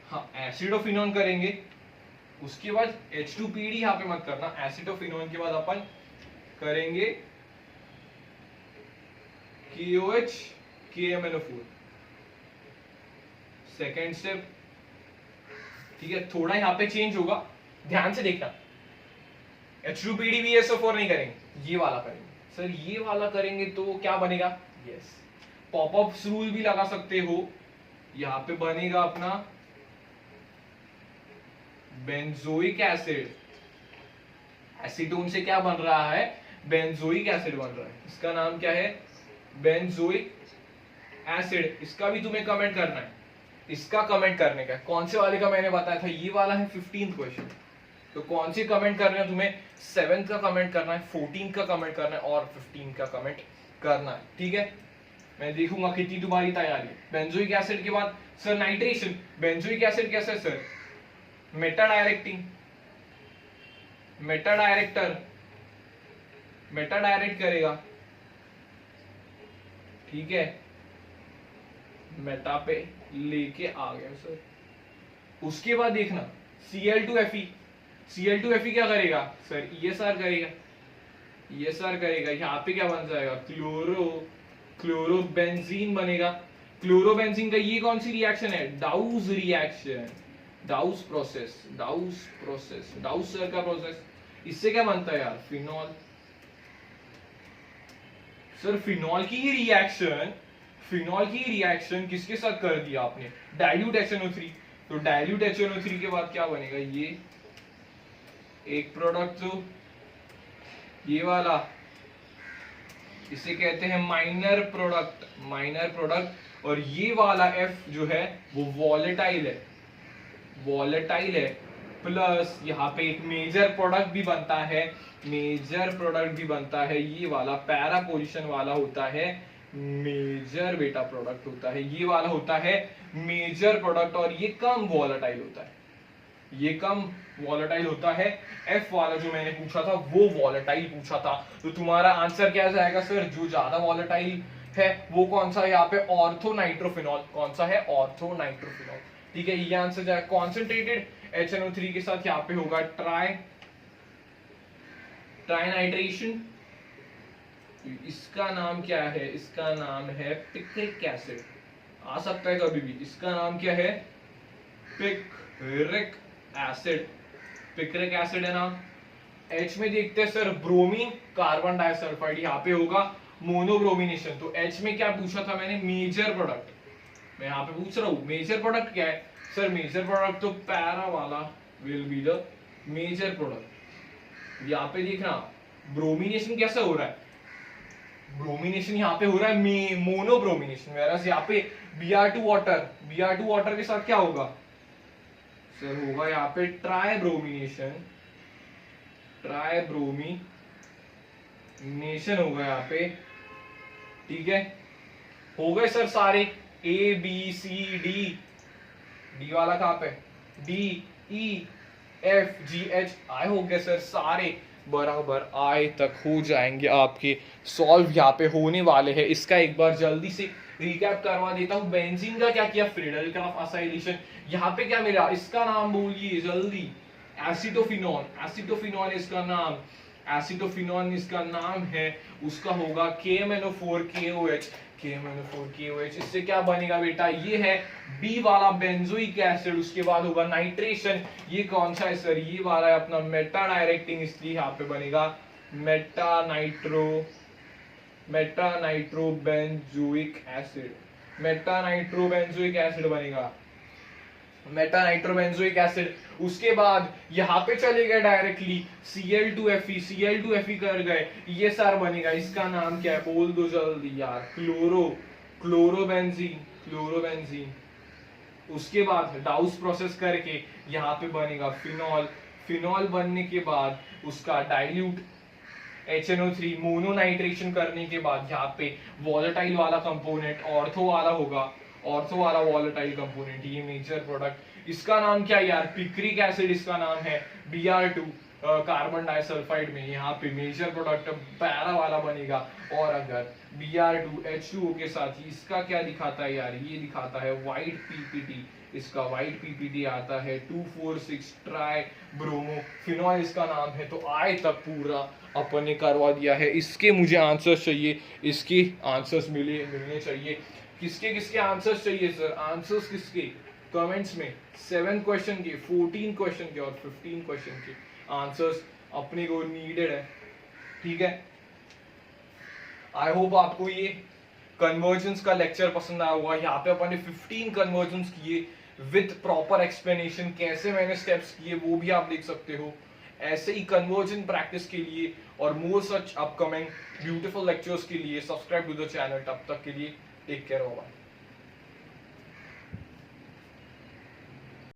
हाँ एसिडोफिनॉन करेंगे। उसके बाद H2PD यहाँ पे मत करना, एसिडोफिनॉन के बाद अपन करेंगे KOH KMNO4, सेकेंड स्टेप। ठीक है, थोड़ा यहाँ पे चेंज होगा, ध्यान से देखना। H2PD BSO4 नहीं करेंगे, ये वाला करेंगे सर, ये वाला करेंगे तो क्या बनेगा, यस पॉपअप रूल भी लगा सकते हो। यहाँ पे बनेगा अपना बेंजोइक एसिड, एसीटोन से क्या बन रहा है, बेंजोइक एसिड बन रहा है, इसका नाम क्या है, बेंजोइक एसिड। इसका भी तुम्हें कमेंट करना है, इसका कमेंट करने का, कौन से वाले का मैंने बताया था, ये वाला है 15th क्वेश्चन। तो कौन से कमेंट करना है तुम्हें, 7th का कमेंट करना है, 14th का कमेंट करना है और 15th का कमेंट करना है। ठीक है, मैं देखूंगा कितनी तुम्हारी तैयारी है। बेंजोइक एसिड के बाद सर नाइट्रेशन, बेंजोइक एसिड कैसे है sir, Meta directing, Meta director, Meta direct करेगा। ठीक है, मेटा पे लेके आ गया सर। उसके बाद देखना Cl2Fe, Cl2Fe क्या करेगा सर, ESR करेगा, ESR करेगा। यहाँ पे क्या बन जाएगा, क्लोरोबेंजीन बनेगा। क्लोरोबेंजीन का ये कौन सी रिएक्शन है, Dow's reaction, Dow's process, Dow's process, Dow's sir का प्रोसेस। इससे क्या बनता है यार, फिनॉल। सर फिनॉल की ही रिएक्शन, फिनॉल की रिएक्शन किसके साथ कर दिया आपने, डाइल्यूट HNO3। तो डाइल्यूट HNO3 के बाद क्या बनेगा, ये एक प्रोडक्ट जो ये वाला, इसे कहते हैं माइनर प्रोडक्ट, माइनर प्रोडक्ट। और ये वाला F जो है वो वॉलेटाइल है, वॉलेटाइल है। प्लस यहाँ पे एक मेजर प्रोडक्ट भी बनता है, मेजर प्रोडक्ट भी बनता है, ये वाला पैरा पोजीशन वाला होता है मेजर बेटा प्रोडक्ट होता है, ये वाला होता है मेजर प्रोडक्ट, और ये कम वॉलेटाइल होता है, ये कम वॉलेटाइल होता है। F वाला जो मैंने पूछा था वो वॉलेटाइल पूछा था, तो तुम्हारा आंसर क्या जाएगा सर, जो ज्यादा वॉलेटाइल है वो कौन सा है यहाँ पे, ऑर्थो नाइट्रोफिनॉल। कौन सा है, ऑर्थो नाइट्रोफिनॉल। ठीक है, ये आंसर जाएगा। कॉन्सेंट्रेटेड HNO3 के साथ यहाँ पे होगा ट्राइनाइट्रेशन। इसका नाम क्या है, इसका नाम है पिक्रिक एसिड, आ सकता है कभी भी। इसका नाम क्या है, पिक्रिक एसिड, पिक्रिक एसिड है नाम। H में देखते हैं सर, ब्रोमीन कार्बन डाइसल्फाइड, यहाँ पे होगा मोनोब्रोमिनेशन। तो H में क्या पूछा था मैंने, मेजर प्रोडक्ट, मैं यहाँ पे पूछ रहा हूँ मेजर प्रोडक्ट क्या है सर, मेजर प्रोडक्ट तो पैरा वाला will be the major product. यहाँ पे देखना ब्रोमिनेशन कैसे हो रहा है, ब्रोमिनेशन यहाँ पे हो रहा है मोनोब्रोमिनेशन, वैरास यहाँ पे Br2 वाटर, Br2 वाटर के साथ क्या होगा सर होगा यहाँ पे ट्राइब्रोमिनेशन, ट्राइब्रोमिनेशन होगा यहाँ पे, ठीक है। हो गए सर सारे, A B C D, D वाला कहाँ पे, D E F G H I हो गए सर सारे बराबर आई तक हो जाएंगे आपके सॉल्व यहाँ पे होने वाले हैं। इसका एक बार जल्दी से रिकैप करवा देता हूँ। बेंजीन का क्या किया, फ्रीडल-क्राफ्ट असाइलेशन। यहाँ पे क्या मिला, इसका नाम बोलिए जल्दी, एसिटोफिनॉल, एसिटोफिनॉल इसका नाम, एसिटोफिनॉल इसका नाम है, उसका होगा KMnO4KOH, KMnO4KOH। इससे क्या बनेगा बेटा, ये है बी वाला बेंजोइक एसिड, उसके बाद होगा नाइट्रेशन। ये कौन सा है सर, ये वाला है अपना मेटा डायरेक्टिंग, इसलिए यहाँ पे बनेगा Meta nitrobenzoic acid, Meta nitrobenzoic acid बनेगा, मेटा नाइट्रोबेंजोइक एसिड। उसके बाद यहाँ पे चले गए डायरेक्टली Cl2Fe, Cl2Fe कर गए, ये सर बनेगा, इसका नाम क्या है बोल दो जल्दी यार, क्लोरोबेंजीन। उसके बाद डाउस प्रोसेस करके यहाँ पे बनेगा फिनॉल बनने के बाद उसका डाइल्यूट HNO3 मोनोनाइट्रेशन करने के बाद यहाँ पे वॉलेटाइल वाला कंपोनेंट ऑर्थो वाला होगा, ऑर्थो वाला वॉलेटाइल कंपोनेंट, ये मेजर प्रोडक्ट। इसका नाम क्या यार, पिक्रिक एसिड इसका नाम है, Br2 कार्बन डाइसल्फाइड में यहाँ पे मेजर प्रोडक्ट पैरा वाला बनेगा। और अगर Br2H2O के साथ इसका क्या दिखाता है यार, ये दिखाता है व्हाइट PPT, इसका व्हाइट PPT आता है 2,4,6 ट्राई ब्रोमो फिनॉल इसका नाम है। तो आए तक पूरा अपन ने करवा दिया है। इसके मुझे आंसर्स चाहिए, इसके आंसर्स मिलने चाहिए। किसके आंसर्स चाहिए सर, आंसर्स किसके, कमेंट्स में 7 क्वेश्चन के, 14 क्वेश्चन के और 15 क्वेश्चन के आंसर्स अपने को नीडेड है, ठीक है। आई होप आपको ये कन्वर्जेंस का लेक्चर पसंद आया होगा। यहाँ पे अपन ने 15 कन्वर्जेंस किए विद प्रॉपर एक्सप्लेनेशन, कैसे मैंने स्टेप्स किए वो भी आप देख सकते हो। ऐसे ही कन्वर्जन प्रैक्टिस के लिए और मोर सच अपकमिंग ब्यूटीफुल लेक्चर्स के लिए सब्सक्राइब टू द चैनल। तब तक के लिए टेक केयर, बाय।